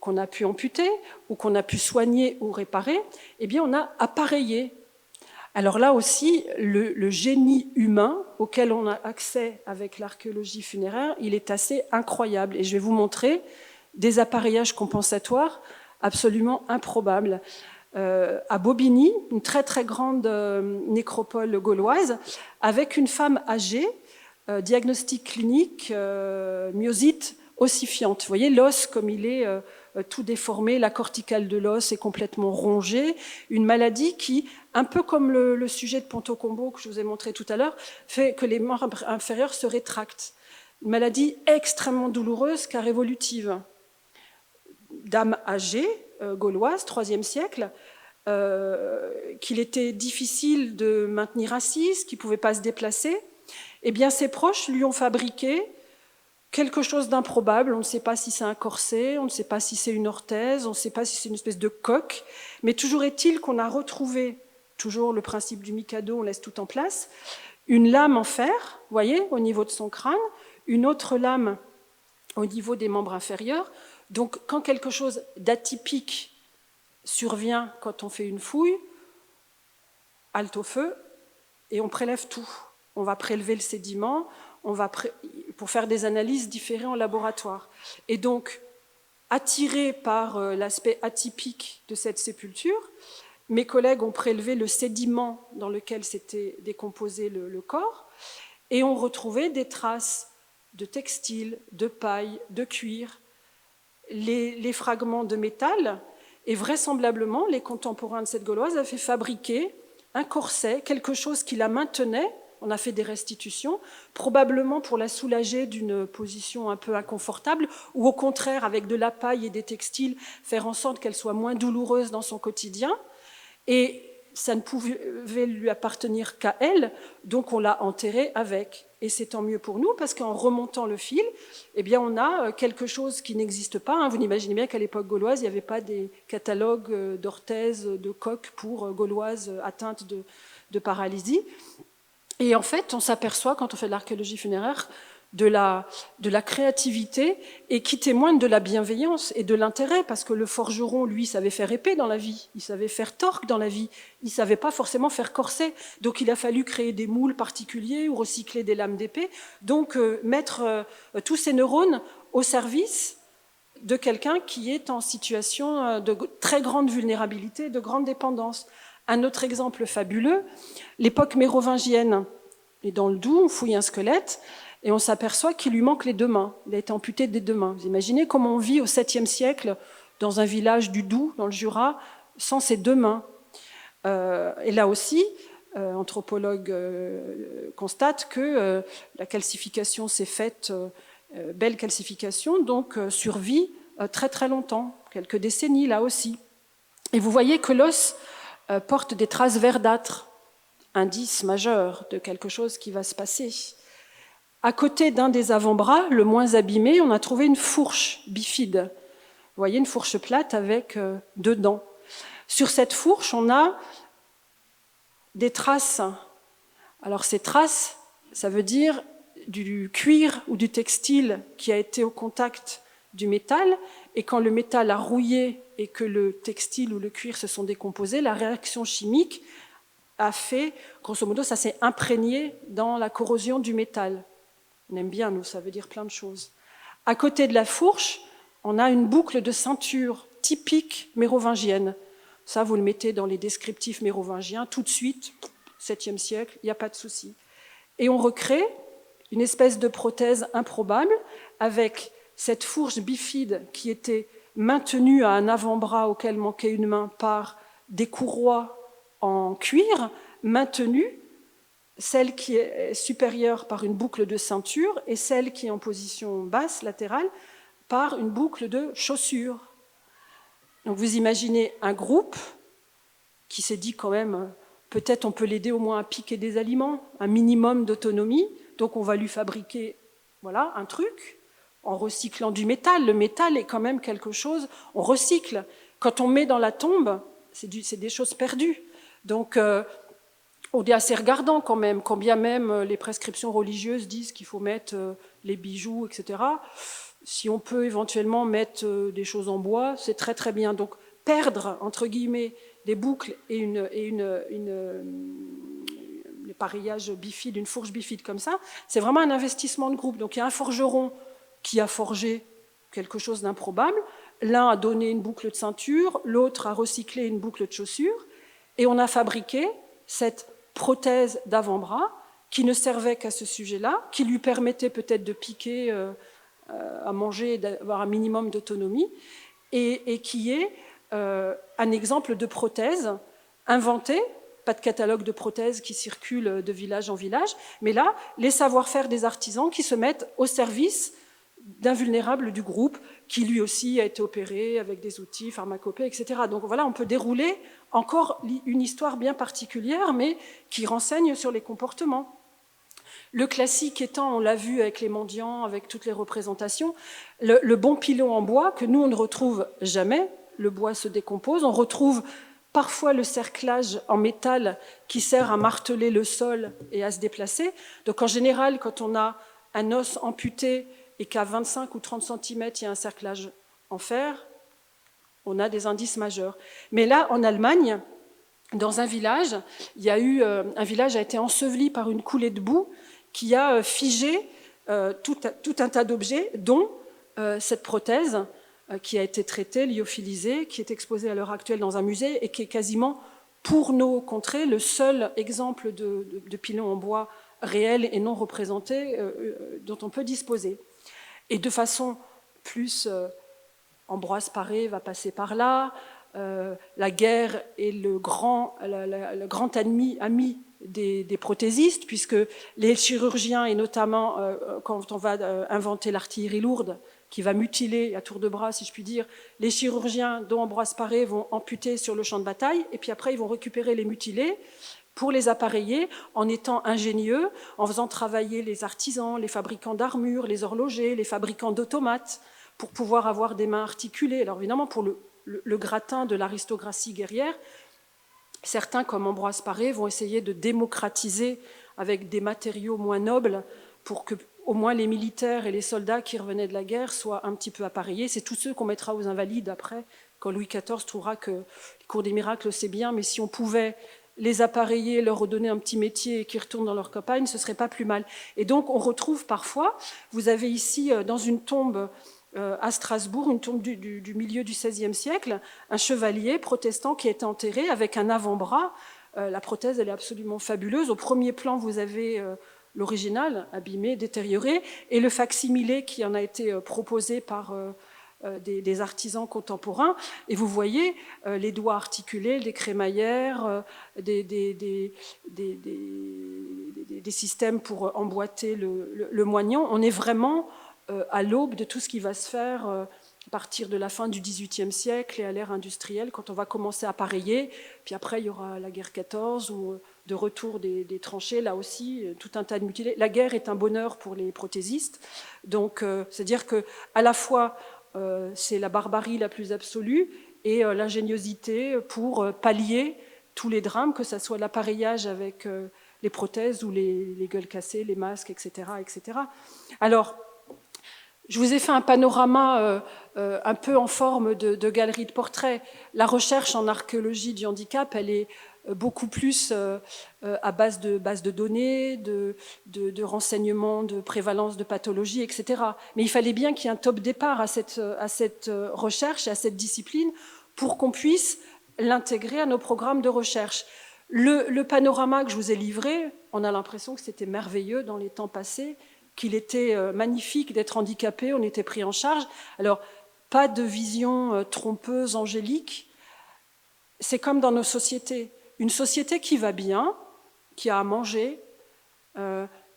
qu'on a pu amputer, ou qu'on a pu soigner ou réparer, eh bien on a appareillé. Alors là aussi, le génie humain auquel on a accès avec l'archéologie funéraire, il est assez incroyable. Et je vais vous montrer des appareillages compensatoires absolument improbables. À Bobigny, une très très grande nécropole gauloise, avec une femme âgée, diagnostic clinique, myosite ossifiante. Vous voyez, l'os, comme il est tout déformé, la corticale de l'os est complètement rongée, une maladie qui, un peu comme le sujet de Ponto Combo que je vous ai montré tout à l'heure, fait que les membres inférieurs se rétractent. Une maladie extrêmement douloureuse car évolutive. Dame âgée, gauloise, IIIe siècle, qu'il était difficile de maintenir assise, qu'il ne pouvait pas se déplacer, eh bien ses proches lui ont fabriqué quelque chose d'improbable. On ne sait pas si c'est un corset, on ne sait pas si c'est une orthèse, on ne sait pas si c'est une espèce de coque, mais toujours est-il qu'on a retrouvé, toujours le principe du Mikado, on laisse tout en place, une lame en fer, vous voyez, au niveau de son crâne, une autre lame au niveau des membres inférieurs. Donc quand quelque chose d'atypique survient quand on fait une fouille, halte au feu, et on prélève tout. On va prélever le sédiment, pour faire des analyses différées en laboratoire. Et donc, attirés par l'aspect atypique de cette sépulture, mes collègues ont prélevé le sédiment dans lequel s'était décomposé le corps et ont retrouvé des traces de textile, de paille, de cuir, les fragments de métal, et vraisemblablement, les contemporains de cette Gauloise avaient fait fabriquer un corset, quelque chose qui la maintenait. On a fait des restitutions, probablement pour la soulager d'une position un peu inconfortable, ou au contraire, avec de la paille et des textiles, faire en sorte qu'elle soit moins douloureuse dans son quotidien. Et ça ne pouvait lui appartenir qu'à elle, donc on l'a enterrée avec. Et c'est tant mieux pour nous, parce qu'en remontant le fil, eh bien on a quelque chose qui n'existe pas. Vous imaginez bien qu'à l'époque gauloise, il n'y avait pas des catalogues d'orthèses, de coques pour gauloises atteintes de paralysie. Et en fait, on s'aperçoit, quand on fait de l'archéologie funéraire, de la créativité et qui témoigne de la bienveillance et de l'intérêt, parce que le forgeron, lui, savait faire épée dans la vie, il savait faire torque dans la vie, il savait pas forcément faire corset, donc il a fallu créer des moules particuliers ou recycler des lames d'épée, donc mettre tous ces neurones au service de quelqu'un qui est en situation de très grande vulnérabilité, de grande dépendance. Un autre exemple fabuleux, l'époque mérovingienne, et dans le Doubs, on fouille un squelette, et on s'aperçoit qu'il lui manque les deux mains. Il a été amputé des deux mains. Vous imaginez comment on vit au 7e siècle dans un village du Doubs, dans le Jura, sans ses deux mains. Et là aussi, anthropologue constate que la calcification s'est faite, belle calcification, donc survit très très longtemps, quelques décennies là aussi. Et vous voyez que l'os porte des traces verdâtres, indice majeur de quelque chose qui va se passer. À côté d'un des avant-bras, le moins abîmé, on a trouvé une fourche bifide. voyez, une fourche plate avec 2 dents. Sur cette fourche, on a des traces. Alors ces traces, ça veut dire du cuir ou du textile qui a été au contact du métal, et quand le métal a rouillé et que le textile ou le cuir se sont décomposés, la réaction chimique a fait, grosso modo, ça s'est imprégné dans la corrosion du métal. On aime bien, nous, ça veut dire plein de choses. À côté de la fourche, on a une boucle de ceinture typique mérovingienne. Ça, vous le mettez dans les descriptifs mérovingiens, tout de suite, 7e siècle, il n'y a pas de souci. Et on recrée une espèce de prothèse improbable avec cette fourche bifide qui était maintenue à un avant-bras auquel manquait une main par des courroies en cuir, maintenue, celle qui est supérieure par une boucle de ceinture et celle qui est en position basse, latérale, par une boucle de chaussure. Donc vous imaginez un groupe qui s'est dit quand même, peut-être on peut l'aider au moins à piquer des aliments, un minimum d'autonomie, donc on va lui fabriquer voilà, un truc en recyclant du métal. Le métal est quand même quelque chose, on recycle. Quand on met dans la tombe, c'est des choses perdues. Donc on est assez regardant quand même, quand bien même les prescriptions religieuses disent qu'il faut mettre les bijoux, etc. Si on peut éventuellement mettre des choses en bois, c'est très très bien. Donc perdre, entre guillemets, des boucles et le pareillage bifide, une fourche bifide comme ça, c'est vraiment un investissement de groupe. Donc il y a un forgeron qui a forgé quelque chose d'improbable, l'un a donné une boucle de ceinture, l'autre a recyclé une boucle de chaussure, et on a fabriqué cette prothèse d'avant-bras qui ne servait qu'à ce sujet-là, qui lui permettait peut-être de piquer à manger et d'avoir un minimum d'autonomie, et qui est un exemple de prothèse inventée, pas de catalogue de prothèses qui circule de village en village, mais là, les savoir-faire des artisans qui se mettent au service d'un vulnérable du groupe qui lui aussi a été opéré avec des outils pharmacopées, etc. Donc voilà, on peut dérouler encore une histoire bien particulière, mais qui renseigne sur les comportements. Le classique étant, on l'a vu avec les mendiants, avec toutes les représentations, le bon pilon en bois que nous on ne retrouve jamais, le bois se décompose, on retrouve parfois le cerclage en métal qui sert à marteler le sol et à se déplacer. Donc en général, quand on a un os amputé et qu'à 25 ou 30 cm, il y a un cerclage en fer, on a des indices majeurs. Mais là, en Allemagne, dans un village, un village a été enseveli par une coulée de boue qui a figé tout un tas d'objets, dont cette prothèse qui a été traitée, lyophilisée, qui est exposée à l'heure actuelle dans un musée et qui est quasiment, pour nos contrées, le seul exemple de pilon en bois réel et non représenté dont on peut disposer. Et de façon plus Ambroise Paré va passer par là, la guerre est le grand ami des prothésistes, puisque les chirurgiens, et notamment quand on va inventer l'artillerie lourde, qui va mutiler à tour de bras, si je puis dire, les chirurgiens dont Ambroise Paré vont amputer sur le champ de bataille, et puis après ils vont récupérer les mutilés pour les appareiller en étant ingénieux, en faisant travailler les artisans, les fabricants d'armures, les horlogers, les fabricants d'automates, pour pouvoir avoir des mains articulées. Alors évidemment, pour le gratin de l'aristocratie guerrière, certains, comme Ambroise Paré, vont essayer de démocratiser avec des matériaux moins nobles pour que au moins les militaires et les soldats qui revenaient de la guerre soient un petit peu appareillés. C'est tous ceux qu'on mettra aux invalides après, quand Louis XIV trouvera que les cours des miracles, c'est bien, mais si on pouvait les appareiller, leur redonner un petit métier et qu'ils retournent dans leur campagne, ce serait pas plus mal. Et donc on retrouve parfois, vous avez ici dans une tombe à Strasbourg, une tombe du milieu du XVIe siècle, un chevalier protestant qui est enterré avec un avant-bras. La prothèse, elle est absolument fabuleuse. Au premier plan, vous avez l'original, abîmé, détérioré, et le facsimilé qui en a été proposé par des artisans contemporains. Et vous voyez les doigts articulés, des crémaillères, des systèmes pour emboîter le moignon. On est vraiment à l'aube de tout ce qui va se faire à partir de la fin du XVIIIe siècle et à l'ère industrielle, quand on va commencer à appareiller. Puis après, il y aura la guerre 14 ou de retour des tranchées, là aussi, tout un tas de mutilés. La guerre est un bonheur pour les prothésistes. Donc, c'est-à-dire qu'à la fois, c'est la barbarie la plus absolue, et l'ingéniosité pour pallier tous les drames, que ce soit l'appareillage avec les prothèses ou les gueules cassées, les masques, etc., etc. Alors, je vous ai fait un panorama un peu en forme de galerie de portraits. La recherche en archéologie du handicap, elle est beaucoup plus à base de données, de renseignements, de prévalence de pathologies, etc. Mais il fallait bien qu'il y ait un top départ à cette recherche et à cette discipline pour qu'on puisse l'intégrer à nos programmes de recherche. Le panorama que je vous ai livré, on a l'impression que c'était merveilleux dans les temps passés, qu'il était magnifique d'être handicapé, on était pris en charge. Alors, pas de vision trompeuse, angélique. C'est comme dans nos sociétés. Une société qui va bien, qui a à manger,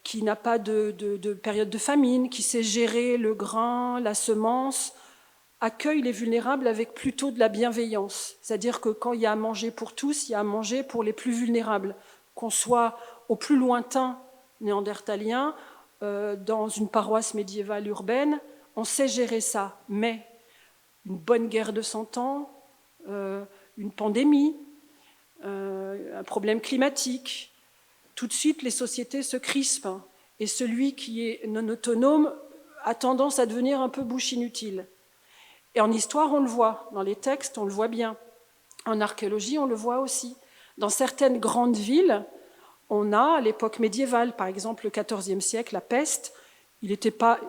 qui n'a pas de période de famine, qui sait gérer le grain, la semence, accueille les vulnérables avec plutôt de la bienveillance. C'est-à-dire que quand il y a à manger pour tous, il y a à manger pour les plus vulnérables. Qu'on soit au plus lointain néandertalien, dans une paroisse médiévale urbaine, on sait gérer ça. Mais une bonne guerre de 100 ans, une pandémie, un problème climatique, tout de suite les sociétés se crispent. Et celui qui est non autonome a tendance à devenir un peu bouche inutile. Et en histoire, on le voit. Dans les textes, on le voit bien. En archéologie, on le voit aussi. Dans certaines grandes villes, on a, à l'époque médiévale, par exemple le XIVe siècle, la peste, il n'était pas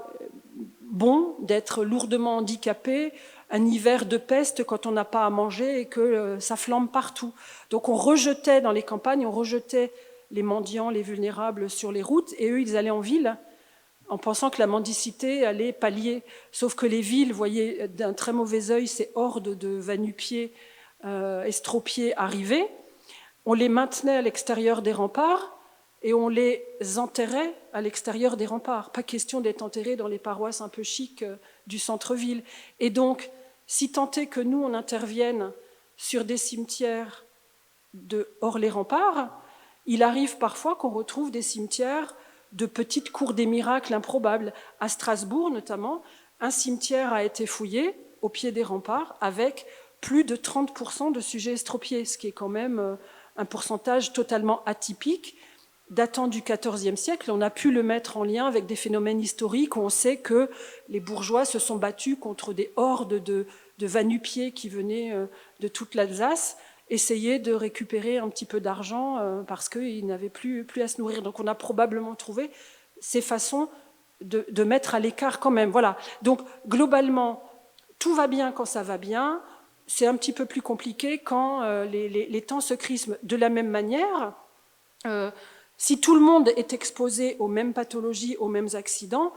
bon d'être lourdement handicapé, un hiver de peste quand on n'a pas à manger et que ça flambe partout. Donc on rejetait dans les campagnes, on rejetait les mendiants, les vulnérables sur les routes, et eux, ils allaient en ville en pensant que la mendicité allait pallier. Sauf que les villes voyaient d'un très mauvais œil ces hordes de va-nu-pieds, estropiés arriver. On les maintenait à l'extérieur des remparts et on les enterrait à l'extérieur des remparts. Pas question d'être enterrés dans les paroisses un peu chics du centre-ville. Et donc, si tant est que nous, on intervienne sur des cimetières hors les remparts, il arrive parfois qu'on retrouve des cimetières de petites cours des miracles improbables. À Strasbourg, notamment, un cimetière a été fouillé au pied des remparts avec plus de 30% de sujets estropiés, ce qui est quand même un pourcentage totalement atypique, datant du XIVe siècle. On a pu le mettre en lien avec des phénomènes historiques où on sait que les bourgeois se sont battus contre des hordes de va-nu-pieds qui venaient de toute l'Alsace, essayer de récupérer un petit peu d'argent parce qu'ils n'avaient plus à se nourrir. Donc on a probablement trouvé ces façons de mettre à l'écart quand même. Voilà. Donc globalement, tout va bien quand ça va bien. C'est un petit peu plus compliqué quand les temps se crispent. De la même manière, si tout le monde est exposé aux mêmes pathologies, aux mêmes accidents,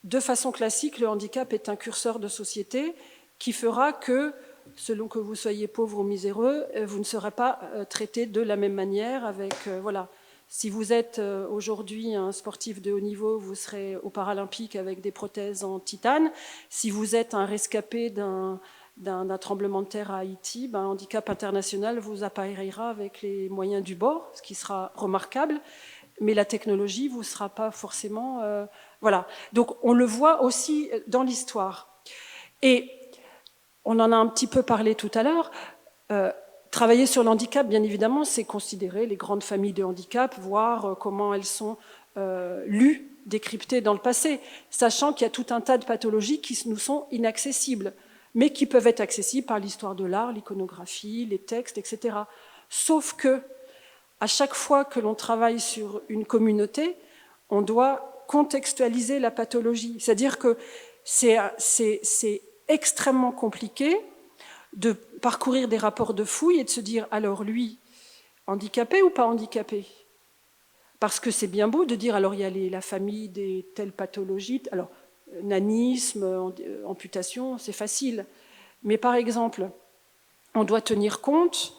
de façon classique, le handicap est un curseur de société qui fera que, selon que vous soyez pauvre ou miséreux, vous ne serez pas traité de la même manière. Voilà. Si vous êtes aujourd'hui un sportif de haut niveau, vous serez aux Paralympiques avec des prothèses en titane. Si vous êtes un rescapé d'un tremblement de terre à Haïti, Handicap International vous appareillera avec les moyens du bord, ce qui sera remarquable, mais la technologie ne vous sera pas forcément... voilà. Donc on le voit aussi dans l'histoire. Et on en a un petit peu parlé tout à l'heure, travailler sur le handicap, bien évidemment, c'est considérer les grandes familles de handicap, voir comment elles sont lues, décryptées dans le passé, sachant qu'il y a tout un tas de pathologies qui nous sont inaccessibles, mais qui peuvent être accessibles par l'histoire de l'art, l'iconographie, les textes, etc. Sauf que, à chaque fois que l'on travaille sur une communauté, on doit contextualiser la pathologie. C'est-à-dire que c'est extrêmement compliqué de parcourir des rapports de fouilles et de se dire, alors lui, handicapé ou pas handicapé? Parce que c'est bien beau de dire, alors il y a la famille des telles pathologies, alors nanisme, amputation, c'est facile. Mais par exemple, on doit tenir compte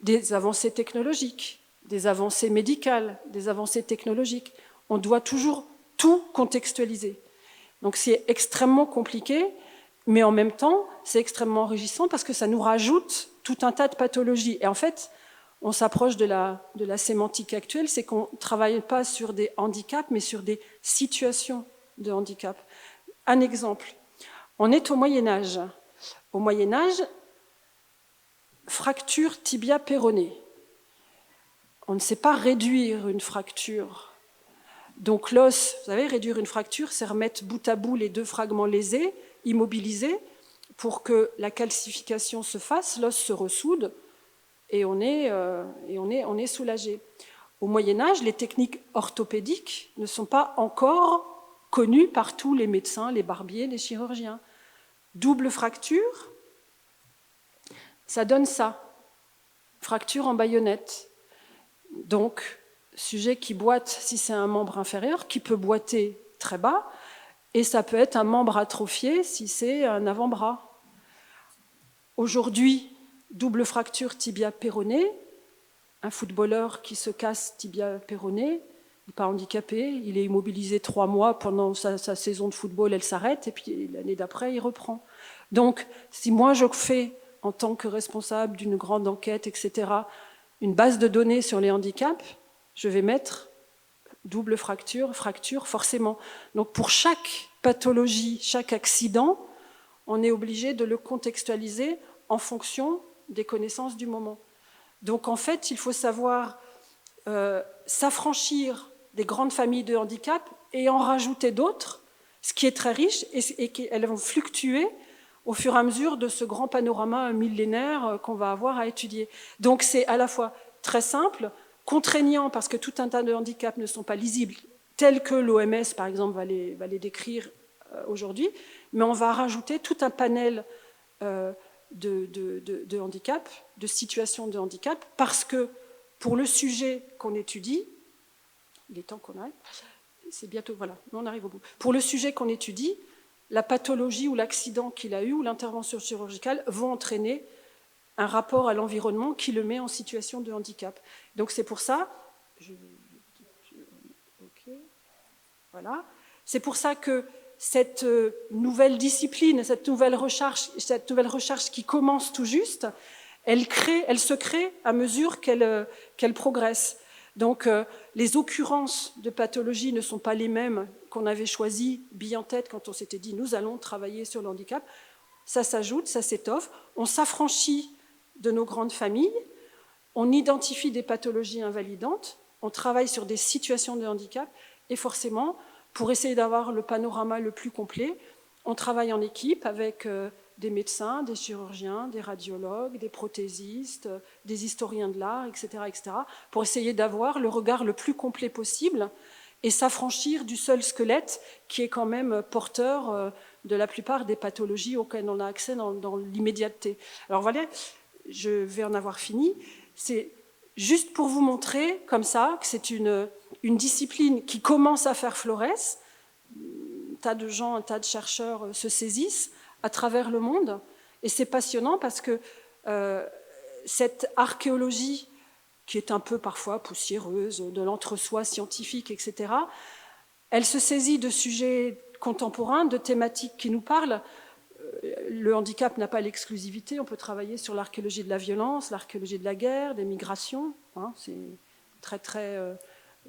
des avancées technologiques, des avancées médicales, des avancées technologiques. On doit toujours tout contextualiser. Donc c'est extrêmement compliqué, mais en même temps, c'est extrêmement enrichissant parce que ça nous rajoute tout un tas de pathologies. Et en fait, on s'approche de la sémantique actuelle, c'est qu'on ne travaille pas sur des handicaps, mais sur des situations de handicap. Un exemple, On est au Moyen-Âge. Au Moyen-Âge, fracture tibia-péroné. On ne sait pas réduire une fracture. Donc l'os, vous savez, réduire une fracture, c'est remettre bout à bout les deux fragments lésés, immobilisés, pour que la calcification se fasse, l'os se ressoude et on est soulagé. Au Moyen-Âge, les techniques orthopédiques ne sont pas encore connues par tous les médecins, les barbiers, les chirurgiens. Double fracture, ça donne ça, fracture en baïonnette. Donc, sujet qui boite si c'est un membre inférieur, qui peut boiter très bas, et ça peut être un membre atrophié si c'est un avant-bras. Aujourd'hui, double fracture tibia-péroné, un footballeur qui se casse tibia-péroné, il n'est pas handicapé, il est immobilisé 3 mois pendant sa saison de football, elle s'arrête, et puis l'année d'après, il reprend. Donc, si moi je fais, en tant que responsable d'une grande enquête, etc., une base de données sur les handicaps, je vais mettre double fracture, fracture, forcément. Donc pour chaque pathologie, chaque accident, on est obligé de le contextualiser en fonction des connaissances du moment. Donc en fait, il faut savoir s'affranchir des grandes familles de handicap et en rajouter d'autres, ce qui est très riche, et qu'elles vont fluctuer au fur et à mesure de ce grand panorama millénaire qu'on va avoir à étudier. Donc c'est à la fois très simple, contraignant parce que tout un tas de handicaps ne sont pas lisibles, tels que l'OMS, par exemple, va les décrire aujourd'hui, mais on va rajouter tout un panel de handicap, de situations de handicap, parce que pour le sujet qu'on étudie, il est temps qu'on aille, c'est bientôt, voilà, on arrive au bout. Pour le sujet qu'on étudie, la pathologie ou l'accident qu'il a eu ou l'intervention chirurgicale vont entraîner un rapport à l'environnement qui le met en situation de handicap. Donc c'est pour ça, voilà, c'est pour ça que cette nouvelle discipline, cette nouvelle recherche qui commence tout juste, elle se crée à mesure qu'elle progresse. Donc les occurrences de pathologies ne sont pas les mêmes qu'on avait choisi, bille en tête, quand on s'était dit nous allons travailler sur le handicap. Ça s'ajoute, ça s'étoffe, on s'affranchit de nos grandes familles, on identifie des pathologies invalidantes, on travaille sur des situations de handicap, et forcément, pour essayer d'avoir le panorama le plus complet, on travaille en équipe avec des médecins, des chirurgiens, des radiologues, des prothésistes, des historiens de l'art, etc., pour essayer d'avoir le regard le plus complet possible et s'affranchir du seul squelette qui est quand même porteur de la plupart des pathologies auxquelles on a accès dans l'immédiateté. Alors voilà, je vais en avoir fini. C'est juste pour vous montrer comme ça que c'est une discipline qui commence à faire florès. Un tas de gens, un tas de chercheurs se saisissent à travers le monde. Et c'est passionnant parce que cette archéologie, qui est un peu parfois poussiéreuse, de l'entre-soi scientifique, etc., elle se saisit de sujets contemporains, de thématiques qui nous parlent. Le handicap n'a pas l'exclusivité, on peut travailler sur l'archéologie de la violence, l'archéologie de la guerre, des migrations, hein, c'est très très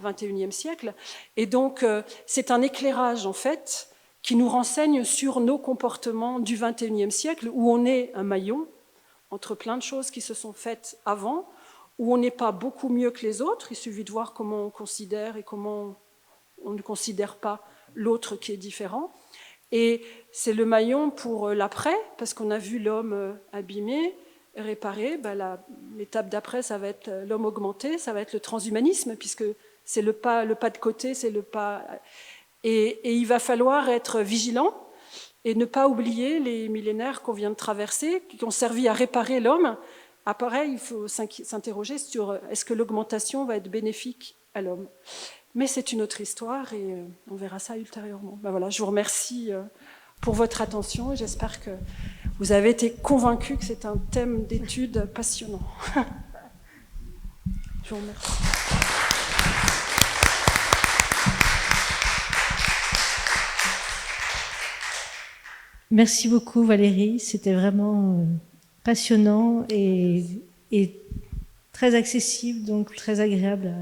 21e siècle. Et donc c'est un éclairage en fait qui nous renseigne sur nos comportements du 21e siècle, où on est un maillon entre plein de choses qui se sont faites avant, où on n'est pas beaucoup mieux que les autres, il suffit de voir comment on considère et comment on ne considère pas l'autre qui est différent. Et c'est le maillon pour l'après, parce qu'on a vu l'homme abîmé, réparé. L'étape d'après, ça va être l'homme augmenté, ça va être le transhumanisme, puisque c'est le pas de côté, c'est le pas... Et il va falloir être vigilant et ne pas oublier les millénaires qu'on vient de traverser, qui ont servi à réparer l'homme. Après, il faut s'interroger sur est-ce que l'augmentation va être bénéfique à l'homme. Mais c'est une autre histoire et on verra ça ultérieurement. Voilà, je vous remercie pour votre attention et j'espère que vous avez été convaincus que c'est un thème d'étude passionnant. Je vous remercie. Merci beaucoup Valérie, c'était vraiment passionnant et très accessible, donc très agréable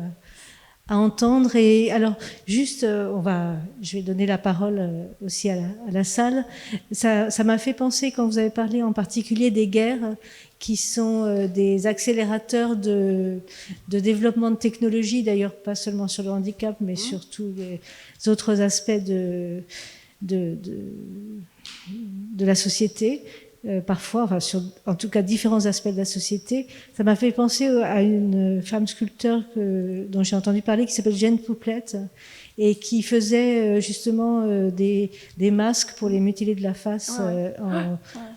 entendre. Et alors, juste, je vais donner la parole aussi à la salle. Ça m'a fait penser, quand vous avez parlé en particulier des guerres, qui sont des accélérateurs de développement de technologie, d'ailleurs pas seulement sur le handicap, mais sur tous les autres aspects de la société. Parfois, en tout cas différents aspects de la société. Ça m'a fait penser à une femme sculpteur dont j'ai entendu parler, qui s'appelle Jane Pouplette, et qui faisait justement des masques pour les mutilés de la face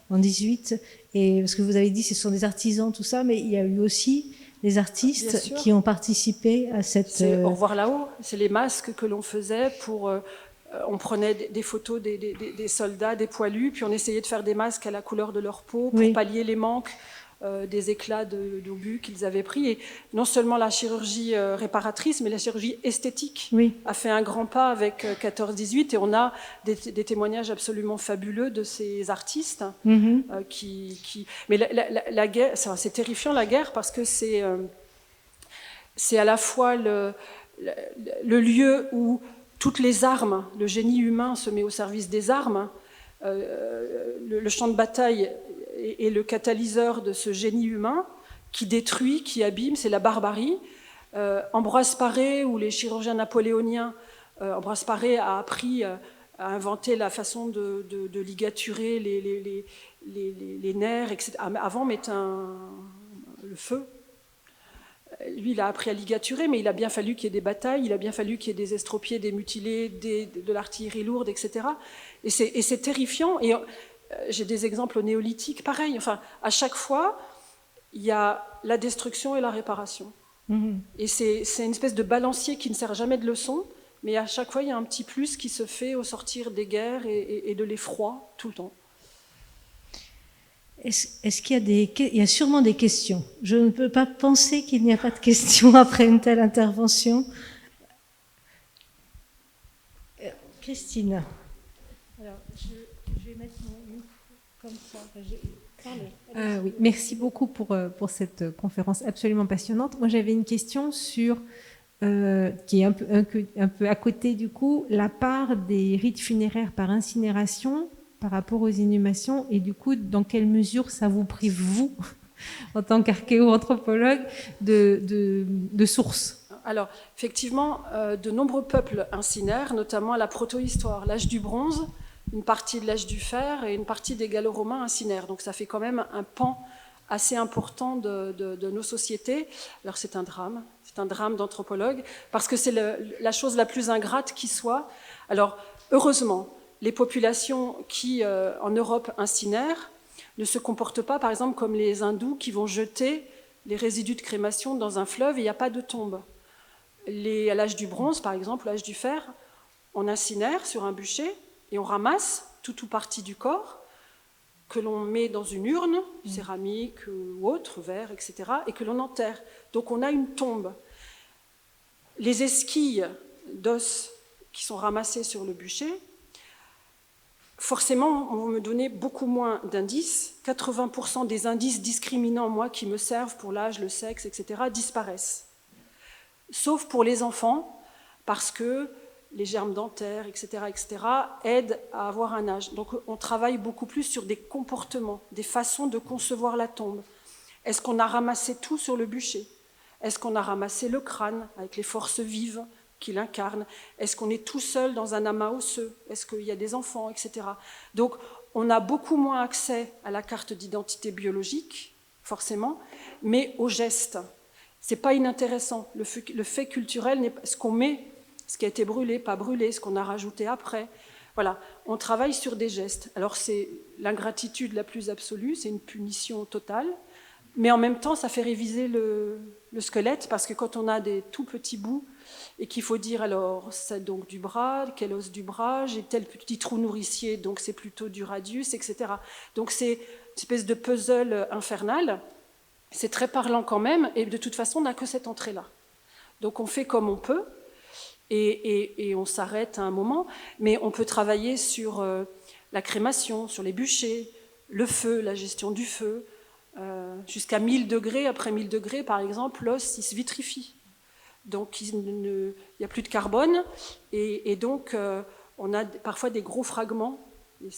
en 18. Et parce que vous avez dit, ce sont des artisans, tout ça, mais il y a eu aussi des artistes qui ont participé à cette... C'est Au revoir là-haut, c'est les masques que l'on faisait pour... on prenait des photos des soldats, des poilus, puis on essayait de faire des masques à la couleur de leur peau pour pallier les manques des éclats d'obus qu'ils avaient pris. Et non seulement la chirurgie réparatrice, mais la chirurgie esthétique a fait un grand pas avec 14-18. Et on a des témoignages absolument fabuleux de ces artistes. Mais la guerre, c'est terrifiant, la guerre, parce que c'est à la fois le lieu où toutes les armes, le génie humain se met au service des armes. Le champ de bataille est le catalyseur de ce génie humain qui détruit, qui abîme, c'est la barbarie. Ambroise Paré ou les chirurgiens napoléoniens, Ambroise Paré a appris à inventer la façon de ligaturer les nerfs, etc. Avant, on mettait le feu. Lui, il a appris à ligaturer, mais il a bien fallu qu'il y ait des batailles, il a bien fallu qu'il y ait des estropiés, des mutilés, de l'artillerie lourde, etc. Et c'est terrifiant. Et j'ai des exemples au néolithique, pareil. Enfin, à chaque fois, il y a la destruction et la réparation. Et c'est une espèce de balancier qui ne sert jamais de leçon, mais à chaque fois, il y a un petit plus qui se fait au sortir des guerres et de l'effroi, tout le temps. Est-ce qu'il y a il y a sûrement des questions. Je ne peux pas penser qu'il n'y a pas de questions après une telle intervention. Christine. Alors, je vais mettre mon micro comme ça. Oui, merci beaucoup pour cette conférence absolument passionnante. Moi, j'avais une question sur, qui est un peu à côté du coup, la part des rites funéraires par incinération par rapport aux inhumations, et du coup, dans quelle mesure ça vous prive, vous, en tant qu'archéo-anthropologue, de sources? Alors, effectivement, de nombreux peuples incinèrent, notamment à la protohistoire, l'âge du bronze, une partie de l'âge du fer et une partie des gallo-romains incinèrent. Donc ça fait quand même un pan assez important de nos sociétés. Alors c'est un drame d'anthropologue, parce que c'est la chose la plus ingrate qui soit. Alors, heureusement, les populations qui, en Europe, incinèrent ne se comportent pas, par exemple, comme les hindous qui vont jeter les résidus de crémation dans un fleuve et il n'y a pas de tombe. À l'âge du bronze, par exemple, l'âge du fer, on incinère sur un bûcher et on ramasse tout ou partie du corps que l'on met dans une urne, céramique ou autre, verre, etc., et que l'on enterre. Donc on a une tombe. Les esquilles d'os qui sont ramassées sur le bûcher, forcément, on va me donner beaucoup moins d'indices. 80% des indices discriminants, moi, qui me servent pour l'âge, le sexe, etc., disparaissent. Sauf pour les enfants, parce que les germes dentaires, etc., aident à avoir un âge. Donc on travaille beaucoup plus sur des comportements, des façons de concevoir la tombe. Est-ce qu'on a ramassé tout sur le bûcher? Est-ce qu'on a ramassé le crâne avec les forces vives qu'il incarne? Est-ce qu'on est tout seul dans un amas osseux? Est-ce qu'il y a des enfants, etc. Donc on a beaucoup moins accès à la carte d'identité biologique, forcément, mais aux gestes. C'est pas inintéressant. Le fait culturel n'est pas ce qu'on met, ce qui a été brûlé, pas brûlé, ce qu'on a rajouté après. Voilà, on travaille sur des gestes. Alors c'est l'ingratitude la plus absolue, c'est une punition totale, mais en même temps ça fait réviser le squelette, parce que quand on a des tout petits bouts et qu'il faut dire alors c'est donc du bras, quel os du bras, j'ai tel petit trou nourricier, donc c'est plutôt du radius, etc. Donc c'est une espèce de puzzle infernal. C'est très parlant quand même, et de toute façon on n'a que cette entrée-là. Donc on fait comme on peut. Et on s'arrête à un moment, mais on peut travailler sur la crémation, sur les bûchers, le feu, la gestion du feu, jusqu'à 1000 degrés. Après 1000 degrés, par exemple, l'os, il se vitrifie. Donc il n'y a plus de carbone, et donc on a parfois des gros fragments, et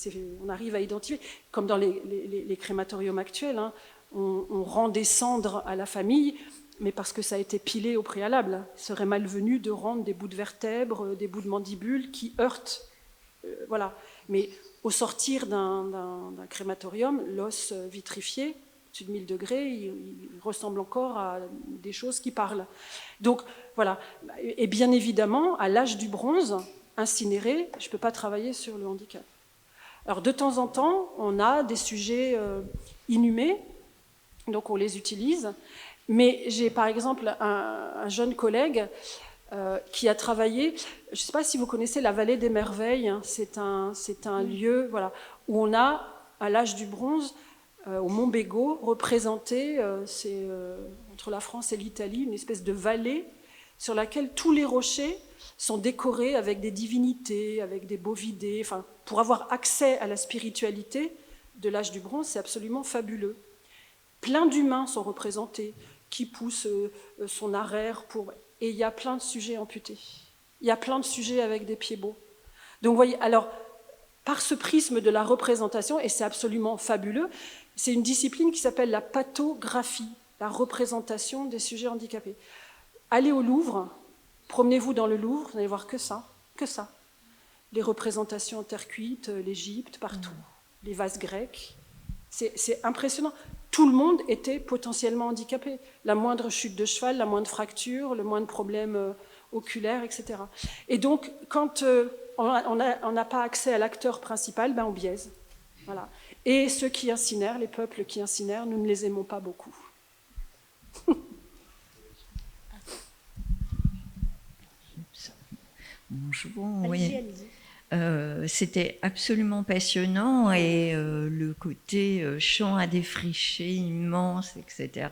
on arrive à identifier, comme dans les crématoriums actuels, hein, on rend des cendres à la famille, mais parce que ça a été pilé au préalable. Il serait malvenu de rendre des bouts de vertèbres, des bouts de mandibules qui heurtent. Voilà. Mais au sortir d'un crématorium, l'os vitrifié, au-dessus de 1000 degrés, il ressemble encore à des choses qui parlent. Donc voilà. Et bien évidemment, à l'âge du bronze, incinéré, je ne peux pas travailler sur le handicap. Alors de temps en temps, on a des sujets inhumés, donc on les utilise. Mais j'ai par exemple un jeune collègue qui a travaillé, je ne sais pas si vous connaissez la Vallée des Merveilles, hein, c'est un lieu voilà, où on a, à l'âge du bronze, au Mont Bégaud, représenté, entre la France et l'Italie, une espèce de vallée sur laquelle tous les rochers sont décorés avec des divinités, avec des bovidés. Enfin, pour avoir accès à la spiritualité de l'âge du bronze, c'est absolument fabuleux. Plein d'humains sont représentés, qui pousse son arrière pour... Et il y a plein de sujets amputés. Il y a plein de sujets avec des pieds beaux. Donc vous voyez, alors, par ce prisme de la représentation, et c'est absolument fabuleux, c'est une discipline qui s'appelle la pathographie, la représentation des sujets handicapés. Allez au Louvre, promenez-vous dans le Louvre, vous allez voir que ça, que ça. Les représentations en terre cuite, l'Égypte, partout. Les vases grecs. C'est impressionnant. Tout le monde était potentiellement handicapé. La moindre chute de cheval, la moindre fracture, le moindre problème oculaire, etc. Et donc, quand on n'a pas accès à l'acteur principal, ben on biaise. Voilà. Et ceux qui incinèrent, les peuples qui incinèrent, nous ne les aimons pas beaucoup. Bonjour, oui. C'était absolument passionnant et le côté champ à défricher immense, etc.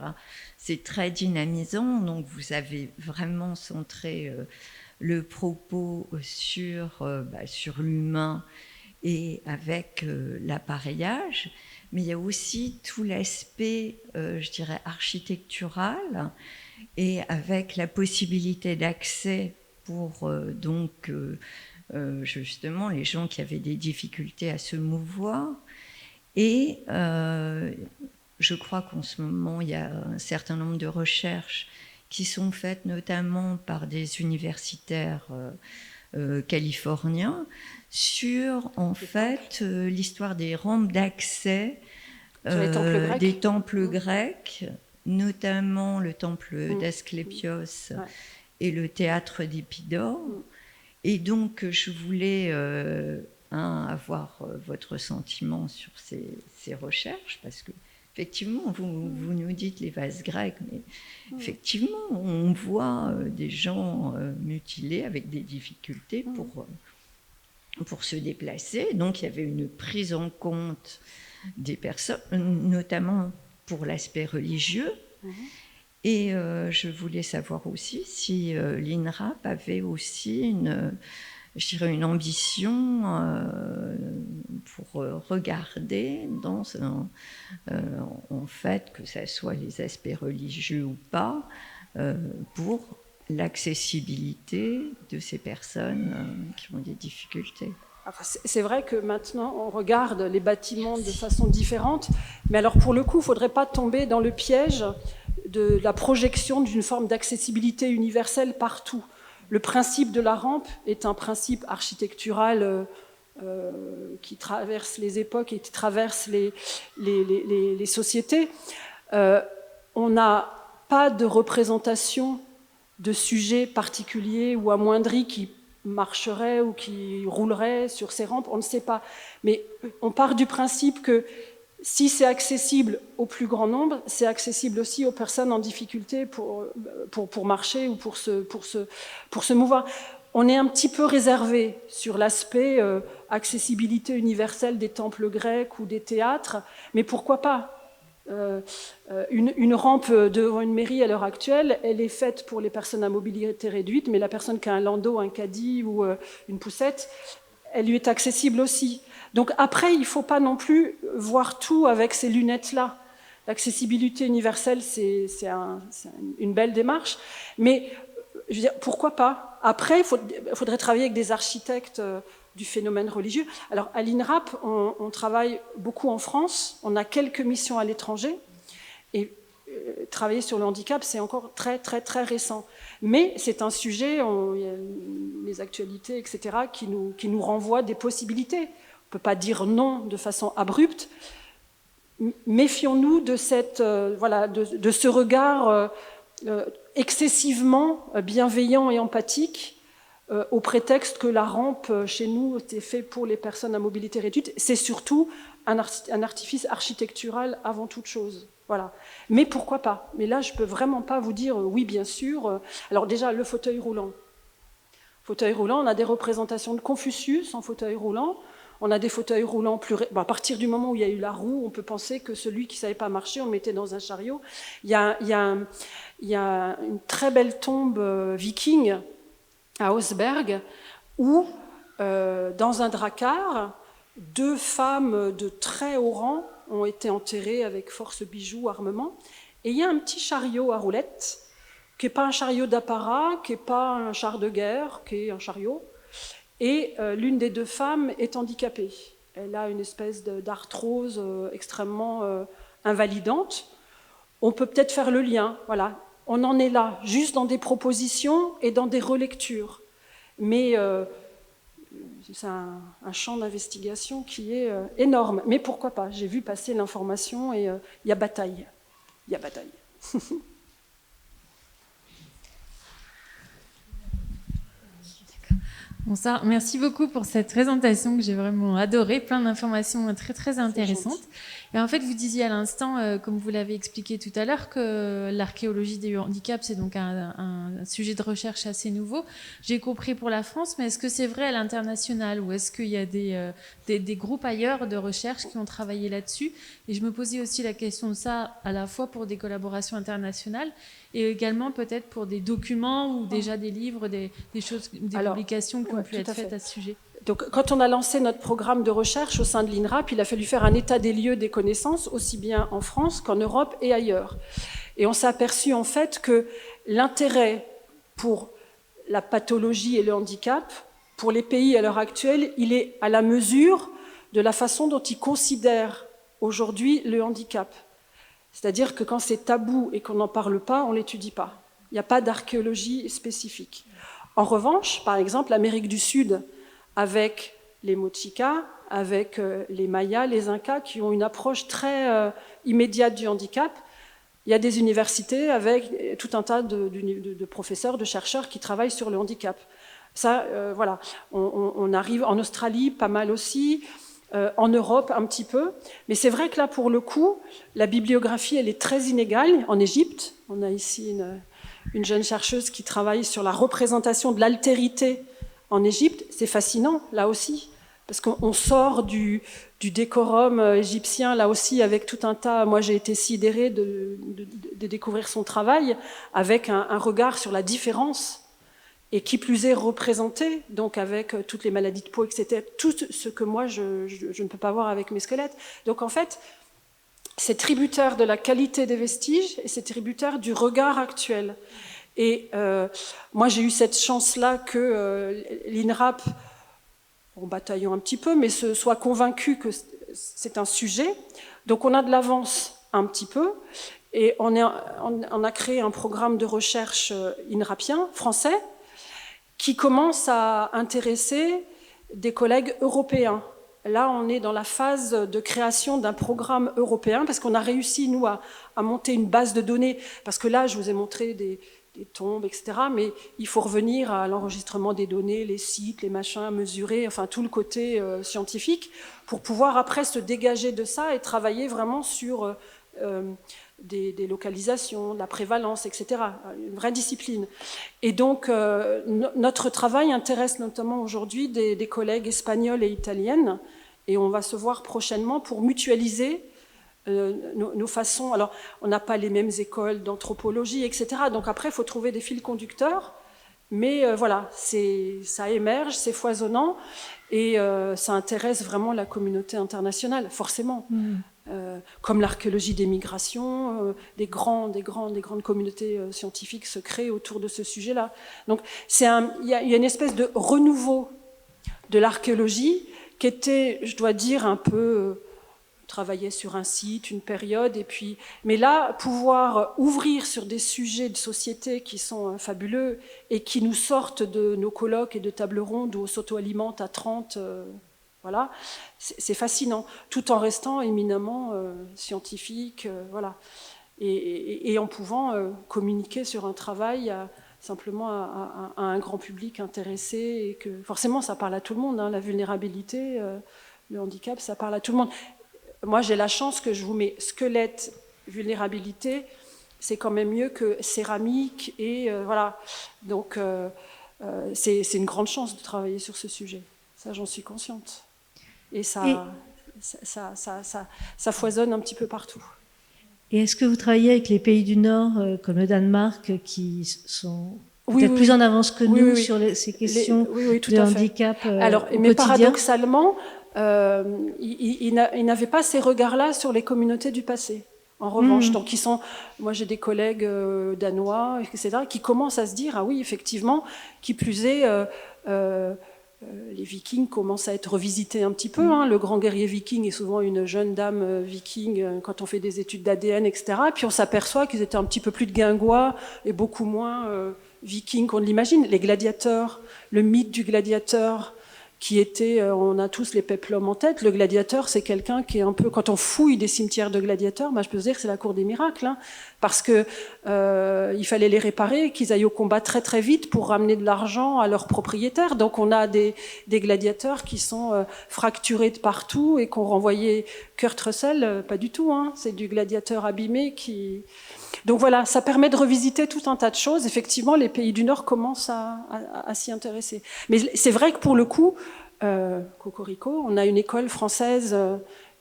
C'est très dynamisant, donc vous avez vraiment centré le propos sur l'humain et avec l'appareillage, mais il y a aussi tout l'aspect, je dirais, architectural et avec la possibilité d'accès pour justement les gens qui avaient des difficultés à se mouvoir. Et je crois qu'en ce moment, il y a un certain nombre de recherches qui sont faites notamment par des universitaires californiens sur, en fait, l'histoire des rampes d'accès des temples grecs, notamment le temple d'Asclépios et le théâtre d'Épidore. Et donc, je voulais avoir votre sentiment sur ces recherches, parce que effectivement, vous nous dites les vases grecs, mais effectivement, on voit des gens mutilés avec des difficultés pour se déplacer. Donc, il y avait une prise en compte des personnes, notamment pour l'aspect religieux. Et je voulais savoir aussi si l'INRAP avait aussi une ambition pour regarder en fait, que ce soit les aspects religieux ou pas, pour l'accessibilité de ces personnes qui ont des difficultés. C'est vrai que maintenant, on regarde les bâtiments de façon différente, mais alors pour le coup, il ne faudrait pas tomber dans le piège de la projection d'une forme d'accessibilité universelle partout. Le principe de la rampe est un principe architectural qui traverse les époques et qui traverse les sociétés. On n'a pas de représentation de sujets particuliers ou amoindris qui marcherait ou qui roulerait sur ces rampes, on ne sait pas. Mais on part du principe que si c'est accessible au plus grand nombre, c'est accessible aussi aux personnes en difficulté pour marcher ou pour se mouvoir. On est un petit peu réservé sur l'aspect accessibilité universelle des temples grecs ou des théâtres, mais pourquoi pas ? Une rampe devant une mairie à l'heure actuelle, elle est faite pour les personnes à mobilité réduite, mais la personne qui a un landau, un caddie ou une poussette, elle lui est accessible aussi. Donc après, il ne faut pas non plus voir tout avec ces lunettes-là. L'accessibilité universelle, c'est une belle démarche, mais je veux dire, pourquoi pas? Après, il faudrait travailler avec des architectes du phénomène religieux. Alors, à l'INRAP, on travaille beaucoup en France, on a quelques missions à l'étranger, et travailler sur le handicap, c'est encore très, très, très récent. Mais c'est un sujet, il y a les actualités, etc., qui nous renvoient des possibilités. On ne peut pas dire non de façon abrupte. Méfions-nous de de ce regard excessivement bienveillant et empathique, au prétexte que la rampe chez nous était faite pour les personnes à mobilité réduite. C'est surtout un artifice architectural avant toute chose. Voilà. Mais pourquoi pas? Mais là, je ne peux vraiment pas vous dire oui, bien sûr. Alors déjà, le fauteuil roulant. Fauteuil roulant, on a des représentations de Confucius en fauteuil roulant. On a des fauteuils roulants à partir du moment où il y a eu la roue, on peut penser que celui qui ne savait pas marcher, on le mettait dans un chariot. Il y a une très belle tombe viking à Augsberg où, dans un drakkar, 2 femmes de très haut rang ont été enterrées avec force bijoux, armement. Et il y a un petit chariot à roulettes, qui n'est pas un chariot d'apparat, qui n'est pas un char de guerre, qui est un chariot. Et l'une des 2 femmes est handicapée. Elle a une espèce d'arthrose extrêmement invalidante. On peut peut-être faire le lien, voilà. On en est là, juste dans des propositions et dans des relectures. Mais c'est un champ d'investigation qui est énorme. Mais pourquoi pas? J'ai vu passer l'information et il y a bataille. Il y a bataille. Bonsoir, merci beaucoup pour cette présentation que j'ai vraiment adorée, plein d'informations très très intéressantes. Et en fait, vous disiez à l'instant, comme vous l'avez expliqué tout à l'heure, que l'archéologie des handicaps, c'est donc un sujet de recherche assez nouveau. J'ai compris pour la France, mais est-ce que c'est vrai à l'international ou est-ce qu'il y a des groupes ailleurs de recherche qui ont travaillé là-dessus? Et je me posais aussi la question de ça à la fois pour des collaborations internationales et également peut-être pour des documents ou déjà des livres, des choses, des publications qui ont pu être faites à ce sujet. Donc, quand on a lancé notre programme de recherche au sein de l'INRAP, il a fallu faire un état des lieux des connaissances, aussi bien en France qu'en Europe et ailleurs. Et on s'est aperçu en fait que l'intérêt pour la pathologie et le handicap, pour les pays à l'heure actuelle, il est à la mesure de la façon dont ils considèrent aujourd'hui le handicap. C'est-à-dire que quand c'est tabou et qu'on n'en parle pas, on ne l'étudie pas. Il n'y a pas d'archéologie spécifique. En revanche, par exemple, l'Amérique du Sud, avec les Mochica, avec les Mayas, les Incas, qui ont une approche très immédiate du handicap, il y a des universités avec tout un tas de professeurs, de chercheurs qui travaillent sur le handicap. Ça, voilà. On arrive en Australie, pas mal aussi. En Europe un petit peu, mais c'est vrai que là pour le coup la bibliographie elle est très inégale. En Égypte, on a ici une jeune chercheuse qui travaille sur la représentation de l'altérité en Égypte. C'est fascinant là aussi parce qu'on sort du décorum égyptien là aussi avec tout un tas. Moi j'ai été sidérée de découvrir son travail avec un regard sur la différence. Et qui plus est représenté, donc avec toutes les maladies de peau, etc., tout ce que moi, je ne peux pas voir avec mes squelettes. Donc en fait, c'est tributaire de la qualité des vestiges et c'est tributaire du regard actuel. Et moi, j'ai eu cette chance-là que l'INRAP, en bataillant un petit peu, mais soit convaincu que c'est un sujet. Donc on a de l'avance un petit peu. Et on a créé un programme de recherche INRAPien, français, qui commence à intéresser des collègues européens. Là, on est dans la phase de création d'un programme européen, parce qu'on a réussi, nous, à monter une base de données, parce que là, je vous ai montré des tombes, etc., mais il faut revenir à l'enregistrement des données, les sites, les machins, mesurer, enfin tout le côté scientifique, pour pouvoir après se dégager de ça et travailler vraiment sur des localisations, de la prévalence, etc. Une vraie discipline. Et donc, notre travail intéresse notamment aujourd'hui des collègues espagnols et italiennes, et on va se voir prochainement pour mutualiser nos façons. Alors, on n'a pas les mêmes écoles d'anthropologie, etc. Donc après, il faut trouver des fils conducteurs, mais voilà, ça émerge, c'est foisonnant, et ça intéresse vraiment la communauté internationale, forcément. comme l'archéologie des migrations, des grandes communautés scientifiques se créent autour de ce sujet-là. Donc il y a une espèce de renouveau de l'archéologie qui était, je dois dire, un peu travaillait sur un site, une période, mais là, pouvoir ouvrir sur des sujets de société qui sont fabuleux et qui nous sortent de nos colloques et de tables rondes où on s'auto-alimente à 30, voilà, c'est fascinant, tout en restant éminemment scientifique, voilà, et en pouvant communiquer sur un travail simplement à un grand public intéressé, et que forcément ça parle à tout le monde, hein, la vulnérabilité, le handicap, ça parle à tout le monde. Moi, j'ai la chance que je vous mets squelette, vulnérabilité, c'est quand même mieux que céramique, et voilà. Donc, c'est une grande chance de travailler sur ce sujet. Ça, j'en suis consciente. Et ça foisonne un petit peu partout. Et est-ce que vous travaillez avec les pays du Nord, comme le Danemark, qui sont peut-être plus en avance que nous sur ces questions de handicap Alors, au mais quotidien? Paradoxalement, ils n'avaient pas ces regards-là sur les communautés du passé. En revanche, donc moi j'ai des collègues danois, etc., qui commencent à se dire, ah oui, effectivement, qui plus est, les Vikings commencent à être revisités un petit peu. Hein. Le grand guerrier viking est souvent une jeune dame viking quand on fait des études d'ADN, etc. Et puis on s'aperçoit qu'ils étaient un petit peu plus de guingois et beaucoup moins vikings qu'on ne l'imagine. Les gladiateurs, le mythe du gladiateur, qui était, on a tous les péplums en tête. Le gladiateur, c'est quelqu'un qui est un peu, quand on fouille des cimetières de gladiateurs, je peux vous dire que c'est la cour des miracles, hein, parce que il fallait les réparer, qu'ils aillent au combat très très vite pour ramener de l'argent à leurs propriétaires. Donc on a des gladiateurs qui sont fracturés de partout et qu'on renvoyait Kurt Russell, pas du tout, hein, c'est du gladiateur abîmé qui... Donc voilà, ça permet de revisiter tout un tas de choses. Effectivement, les pays du Nord commencent à s'y intéresser. Mais c'est vrai que pour le coup, Cocorico, on a une école française,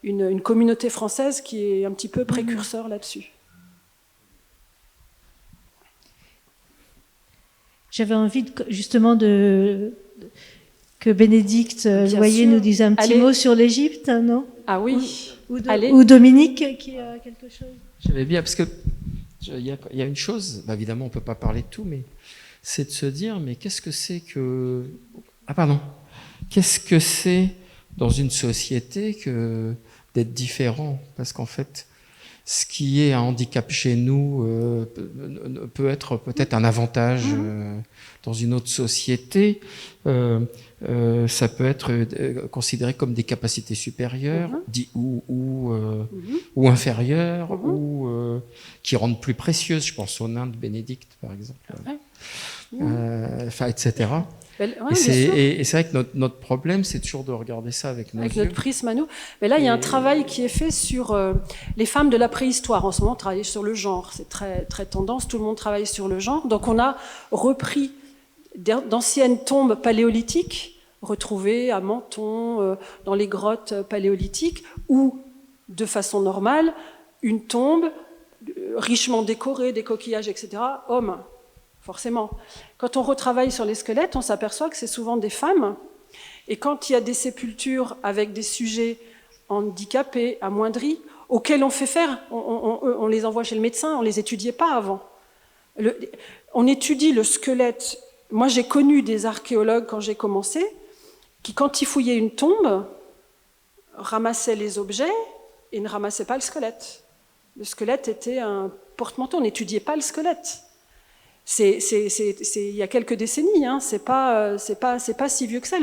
une communauté française qui est un petit peu précurseur là-dessus. J'avais envie justement que Bénédicte Loyer nous dise un petit mot sur l'Égypte, non? Ah oui. Ou Dominique qui a quelque chose. J'avais bien, parce que il y a une chose, évidemment on ne peut pas parler de tout, mais c'est de se dire, mais qu'est-ce que c'est que... Qu'est-ce que c'est dans une société que d'être différent? Parce qu'en fait, ce qui est un handicap chez nous peut être peut-être un avantage dans une autre société. Ça peut être considéré comme des capacités supérieures ou inférieures, ou qui rendent plus précieuses. Je pense aux nains de Bénédicte, par exemple. Etc. Et c'est vrai que notre problème, c'est toujours de regarder ça avec nos yeux. Notre prisme à nous. Mais là, il y a un travail qui est fait sur les femmes de la préhistoire. En ce moment, on travaille sur le genre. C'est très, très tendance. Tout le monde travaille sur le genre. Donc, on a repris d'anciennes tombes paléolithiques retrouvées à Menton, dans les grottes paléolithiques, où, de façon normale, une tombe richement décorée, des coquillages, etc., homme. Forcément. Quand on retravaille sur les squelettes, on s'aperçoit que c'est souvent des femmes. Et quand il y a des sépultures avec des sujets handicapés, amoindris, auxquels on fait faire, on les envoie chez le médecin, on ne les étudiait pas avant. On étudie le squelette. Moi, j'ai connu des archéologues quand j'ai commencé, qui, quand ils fouillaient une tombe, ramassaient les objets et ne ramassaient pas le squelette. Le squelette était un porte-manteau, on n'étudiait pas le squelette. C'est il y a quelques décennies, hein, c'est pas si vieux que ça.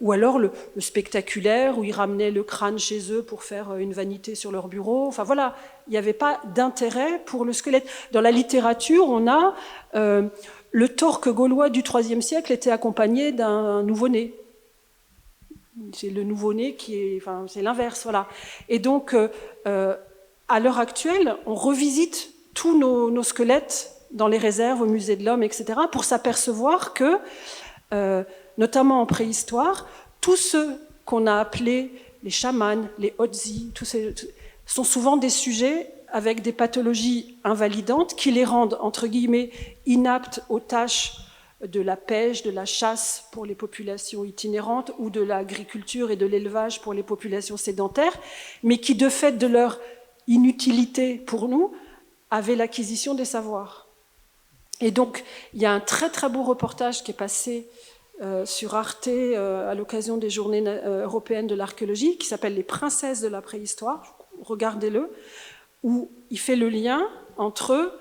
Ou alors le spectaculaire, où ils ramenaient le crâne chez eux pour faire une vanité sur leur bureau. Enfin voilà, il n'y avait pas d'intérêt pour le squelette. Dans la littérature, on a le torque gaulois du IIIe siècle était accompagné d'un nouveau-né. C'est le nouveau-né qui est, enfin c'est l'inverse, voilà. Et donc à l'heure actuelle, on revisite tous nos squelettes dans les réserves, au musée de l'homme, etc., pour s'apercevoir que, notamment en préhistoire, tous ceux qu'on a appelés les chamans, les Otzi, sont souvent des sujets avec des pathologies invalidantes qui les rendent, entre guillemets, inaptes aux tâches de la pêche, de la chasse pour les populations itinérantes ou de l'agriculture et de l'élevage pour les populations sédentaires, mais qui, de fait de leur inutilité pour nous, avaient l'acquisition des savoirs. Et donc, il y a un très très beau reportage qui est passé sur Arte à l'occasion des Journées européennes de l'archéologie, qui s'appelle « Les princesses de la préhistoire », regardez-le, où il fait le lien entre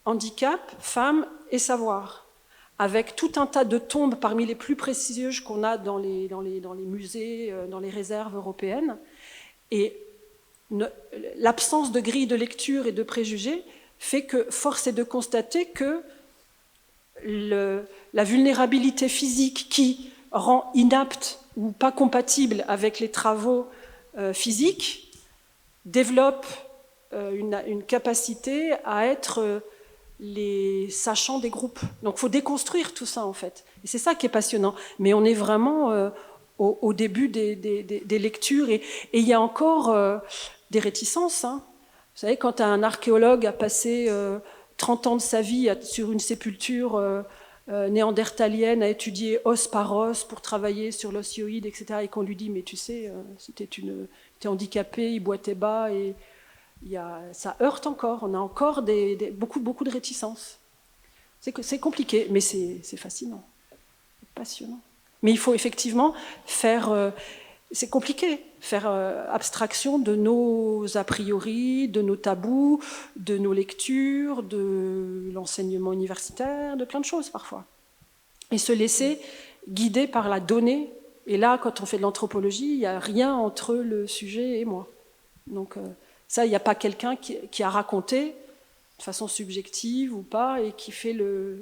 handicap, femmes et savoir, avec tout un tas de tombes parmi les plus précieuses qu'on a dans les musées, dans les réserves européennes. Et l'absence de grille de lecture et de préjugés fait que force est de constater que la vulnérabilité physique qui rend inapte ou pas compatible avec les travaux physiques développe une capacité à être les sachants des groupes. Donc il faut déconstruire tout ça en fait. Et c'est ça qui est passionnant. Mais on est vraiment au début des lectures et il y a encore des réticences. Hein. Vous savez, quand un archéologue a passé 30 ans de sa vie sur une sépulture néandertalienne à étudier os par os pour travailler sur l'osioïde, etc., et qu'on lui dit « mais tu sais, t'es handicapé, il boitait bas » et ça heurte encore, on a encore beaucoup de réticences. C'est compliqué, mais c'est fascinant, c'est passionnant. Mais il faut effectivement faire, c'est compliqué, faire abstraction de nos a priori, de nos tabous, de nos lectures, de l'enseignement universitaire, de plein de choses parfois. Et se laisser guider par la donnée. Et là, quand on fait de l'anthropologie, il n'y a rien entre le sujet et moi. Donc ça, il n'y a pas quelqu'un qui a raconté de façon subjective ou pas et qui fait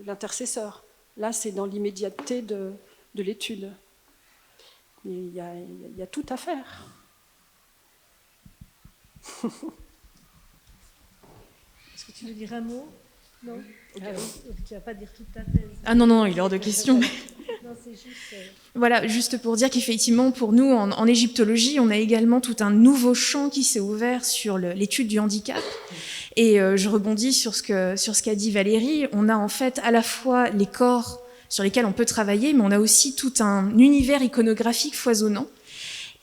l'intercesseur. Là, c'est dans l'immédiateté de l'étude. Il y a tout à faire. Est-ce que tu veux dire un mot? Non. Tu ne vas pas dire toute ta thèse. Ah non, il est hors de question. Non, c'est juste... Voilà, juste pour dire qu'effectivement, pour nous, en égyptologie, on a également tout un nouveau champ qui s'est ouvert sur l'étude du handicap. Et je rebondis sur ce qu'a dit Valérie. On a en fait à la fois les corps sur lesquels on peut travailler, mais on a aussi tout un univers iconographique foisonnant.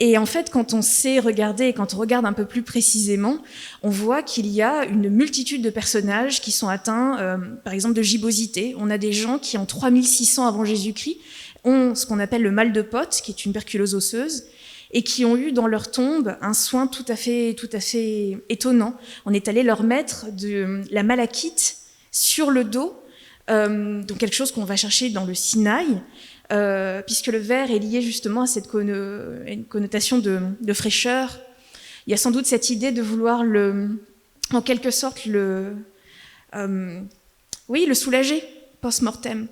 Et en fait, quand on sait regarder, et quand on regarde un peu plus précisément, on voit qu'il y a une multitude de personnages qui sont atteints, par exemple, de gibbosité. On a des gens qui, en 3600 avant Jésus-Christ, ont ce qu'on appelle le mal de Potte, qui est une tuberculose osseuse, et qui ont eu dans leur tombe un soin tout à fait étonnant. On est allé leur mettre de la malachite sur le dos, donc quelque chose qu'on va chercher dans le Sinaï, puisque le vert est lié justement à cette une connotation de fraîcheur. Il y a sans doute cette idée de vouloir en quelque sorte le soulager post-mortem.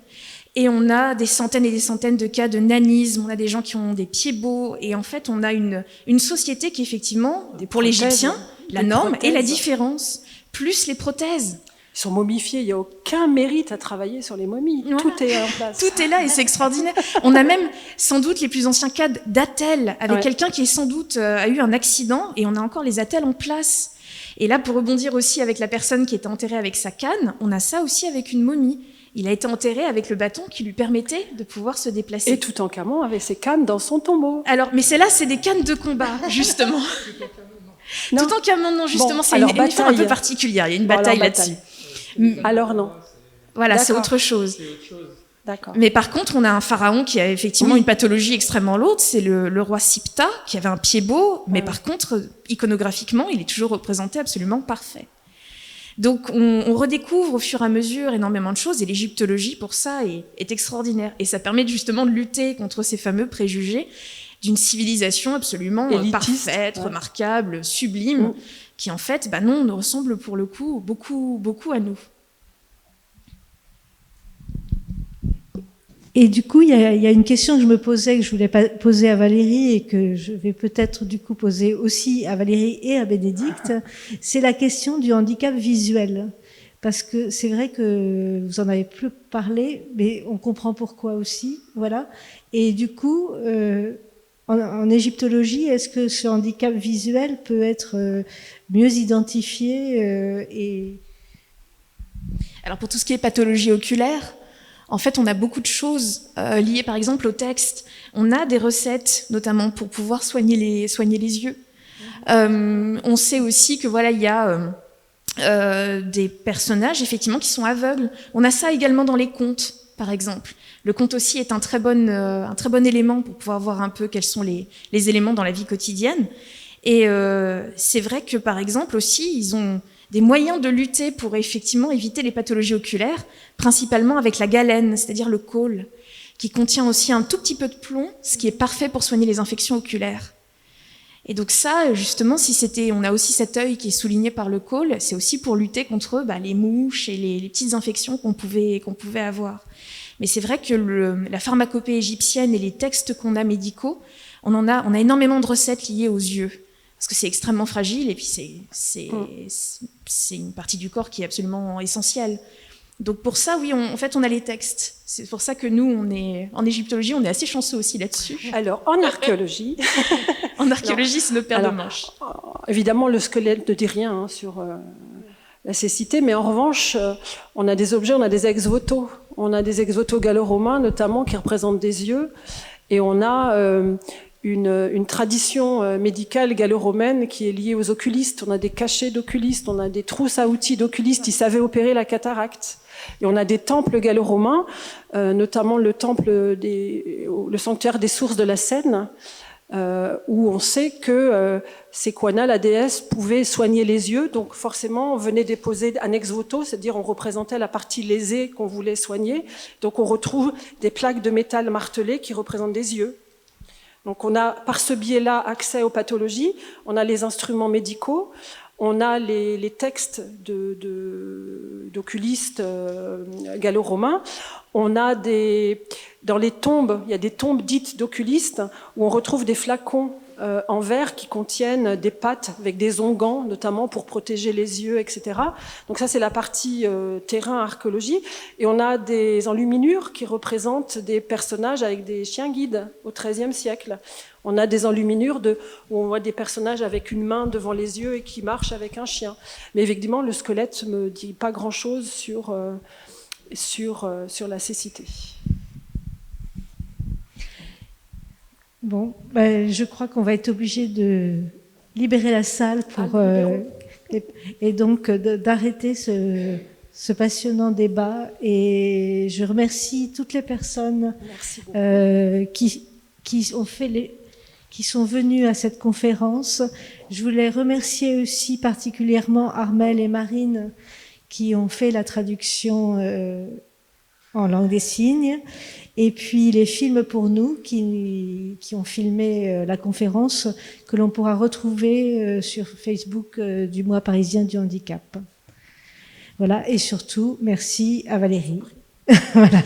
Et on a des centaines et des centaines de cas de nanisme, on a des gens qui ont des pieds beaux, et en fait on a une société qui effectivement, pour l'Égyptien, la norme et la différence, plus les prothèses. Ils sont momifiés, il n'y a aucun mérite à travailler sur les momies. Voilà. Tout est en place. Tout est là et c'est extraordinaire. On a même sans doute les plus anciens cas d'attelles avec quelqu'un qui sans doute a eu un accident et on a encore les attelles en place. Et là, pour rebondir aussi avec la personne qui était enterrée avec sa canne, on a ça aussi avec une momie. Il a été enterré avec le bâton qui lui permettait de pouvoir se déplacer. Et Toutankhamon avait ses cannes dans son tombeau. Alors, mais c'est des cannes de combat, justement. Toutankhamon, non, justement, bon, c'est une forme un peu particulière. Il y a une bataille là-dessus. Alors non. Voilà, c'est autre chose. D'accord. Mais par contre, on a un pharaon qui a effectivement une pathologie extrêmement lourde, c'est le roi Sipta, qui avait un pied beau, mais par contre, iconographiquement, il est toujours représenté absolument parfait. Donc on redécouvre au fur et à mesure énormément de choses, et l'égyptologie, pour ça, est extraordinaire. Et ça permet justement de lutter contre ces fameux préjugés d'une civilisation absolument élitiste, parfaite, remarquable, sublime, qui en fait, non, nous ressemble pour le coup beaucoup à nous. Et du coup, il y a une question que je me posais, que je voulais poser à Valérie et que je vais peut-être du coup poser aussi à Valérie et à Bénédicte, c'est la question du handicap visuel. Parce que c'est vrai que vous en avez plus parlé, mais on comprend pourquoi aussi, voilà. Et du coup, en égyptologie, est-ce que ce handicap visuel peut être mieux identifié Alors pour tout ce qui est pathologie oculaire, en fait, on a beaucoup de choses liées, par exemple, au texte. On a des recettes, notamment pour pouvoir soigner les yeux. On sait aussi que voilà, il y a des personnages effectivement qui sont aveugles. On a ça également dans les contes, par exemple. Le conte aussi est un très bon élément pour pouvoir voir un peu quels sont les éléments dans la vie quotidienne. Et c'est vrai que par exemple aussi, ils ont des moyens de lutter pour effectivement éviter les pathologies oculaires, principalement avec la galène, c'est-à-dire le khôle, qui contient aussi un tout petit peu de plomb, ce qui est parfait pour soigner les infections oculaires. Et donc ça, justement, on a aussi cet œil qui est souligné par le khôle, c'est aussi pour lutter contre les mouches et les petites infections qu'on pouvait avoir. Mais c'est vrai que la pharmacopée égyptienne et les textes qu'on a médicaux, on a énormément de recettes liées aux yeux, parce que c'est extrêmement fragile et puis c'est une partie du corps qui est absolument essentielle. Donc pour ça, oui, en fait, on a les textes. C'est pour ça que nous, en égyptologie, on est assez chanceux aussi là-dessus. Alors, en archéologie... En archéologie, c'est notre paire de manches. Évidemment, le squelette ne dit rien sur la cécité, mais en revanche, on a des objets, on a des ex-voto. On a des ex-voto gallo-romains, notamment, qui représentent des yeux. Et on a une tradition médicale gallo-romaine qui est liée aux oculistes. On a des cachets d'oculistes, on a des trousses à outils d'oculistes. Ils savaient opérer la cataracte. Et on a des temples gallo-romains, notamment le sanctuaire des sources de la Seine, où on sait que Sequana, la déesse, pouvait soigner les yeux. Donc forcément, on venait déposer un ex-voto, c'est-à-dire on représentait la partie lésée qu'on voulait soigner. Donc on retrouve des plaques de métal martelées qui représentent des yeux. Donc on a par ce biais-là accès aux pathologies, on a les instruments médicaux, on a les textes d'oculistes gallo-romains, on a dans les tombes, il y a des tombes dites d'oculistes où on retrouve des flacons en verre qui contiennent des pâtes avec des onguents, notamment pour protéger les yeux, etc. Donc ça, c'est la partie terrain archéologie. Et on a des enluminures qui représentent des personnages avec des chiens guides au XIIIe siècle. On a des enluminures où on voit des personnages avec une main devant les yeux et qui marchent avec un chien. Mais effectivement, le squelette ne me dit pas grand-chose sur la cécité. Bon, je crois qu'on va être obligé de libérer la salle et donc d'arrêter ce passionnant débat. Et je remercie toutes les personnes qui sont venues à cette conférence. Je voulais remercier aussi particulièrement Armelle et Marine qui ont fait la traduction en langue des signes. Et puis les films pour nous qui ont filmé la conférence que l'on pourra retrouver sur Facebook du Mois parisien du handicap. Voilà, et surtout, merci à Valérie. Voilà.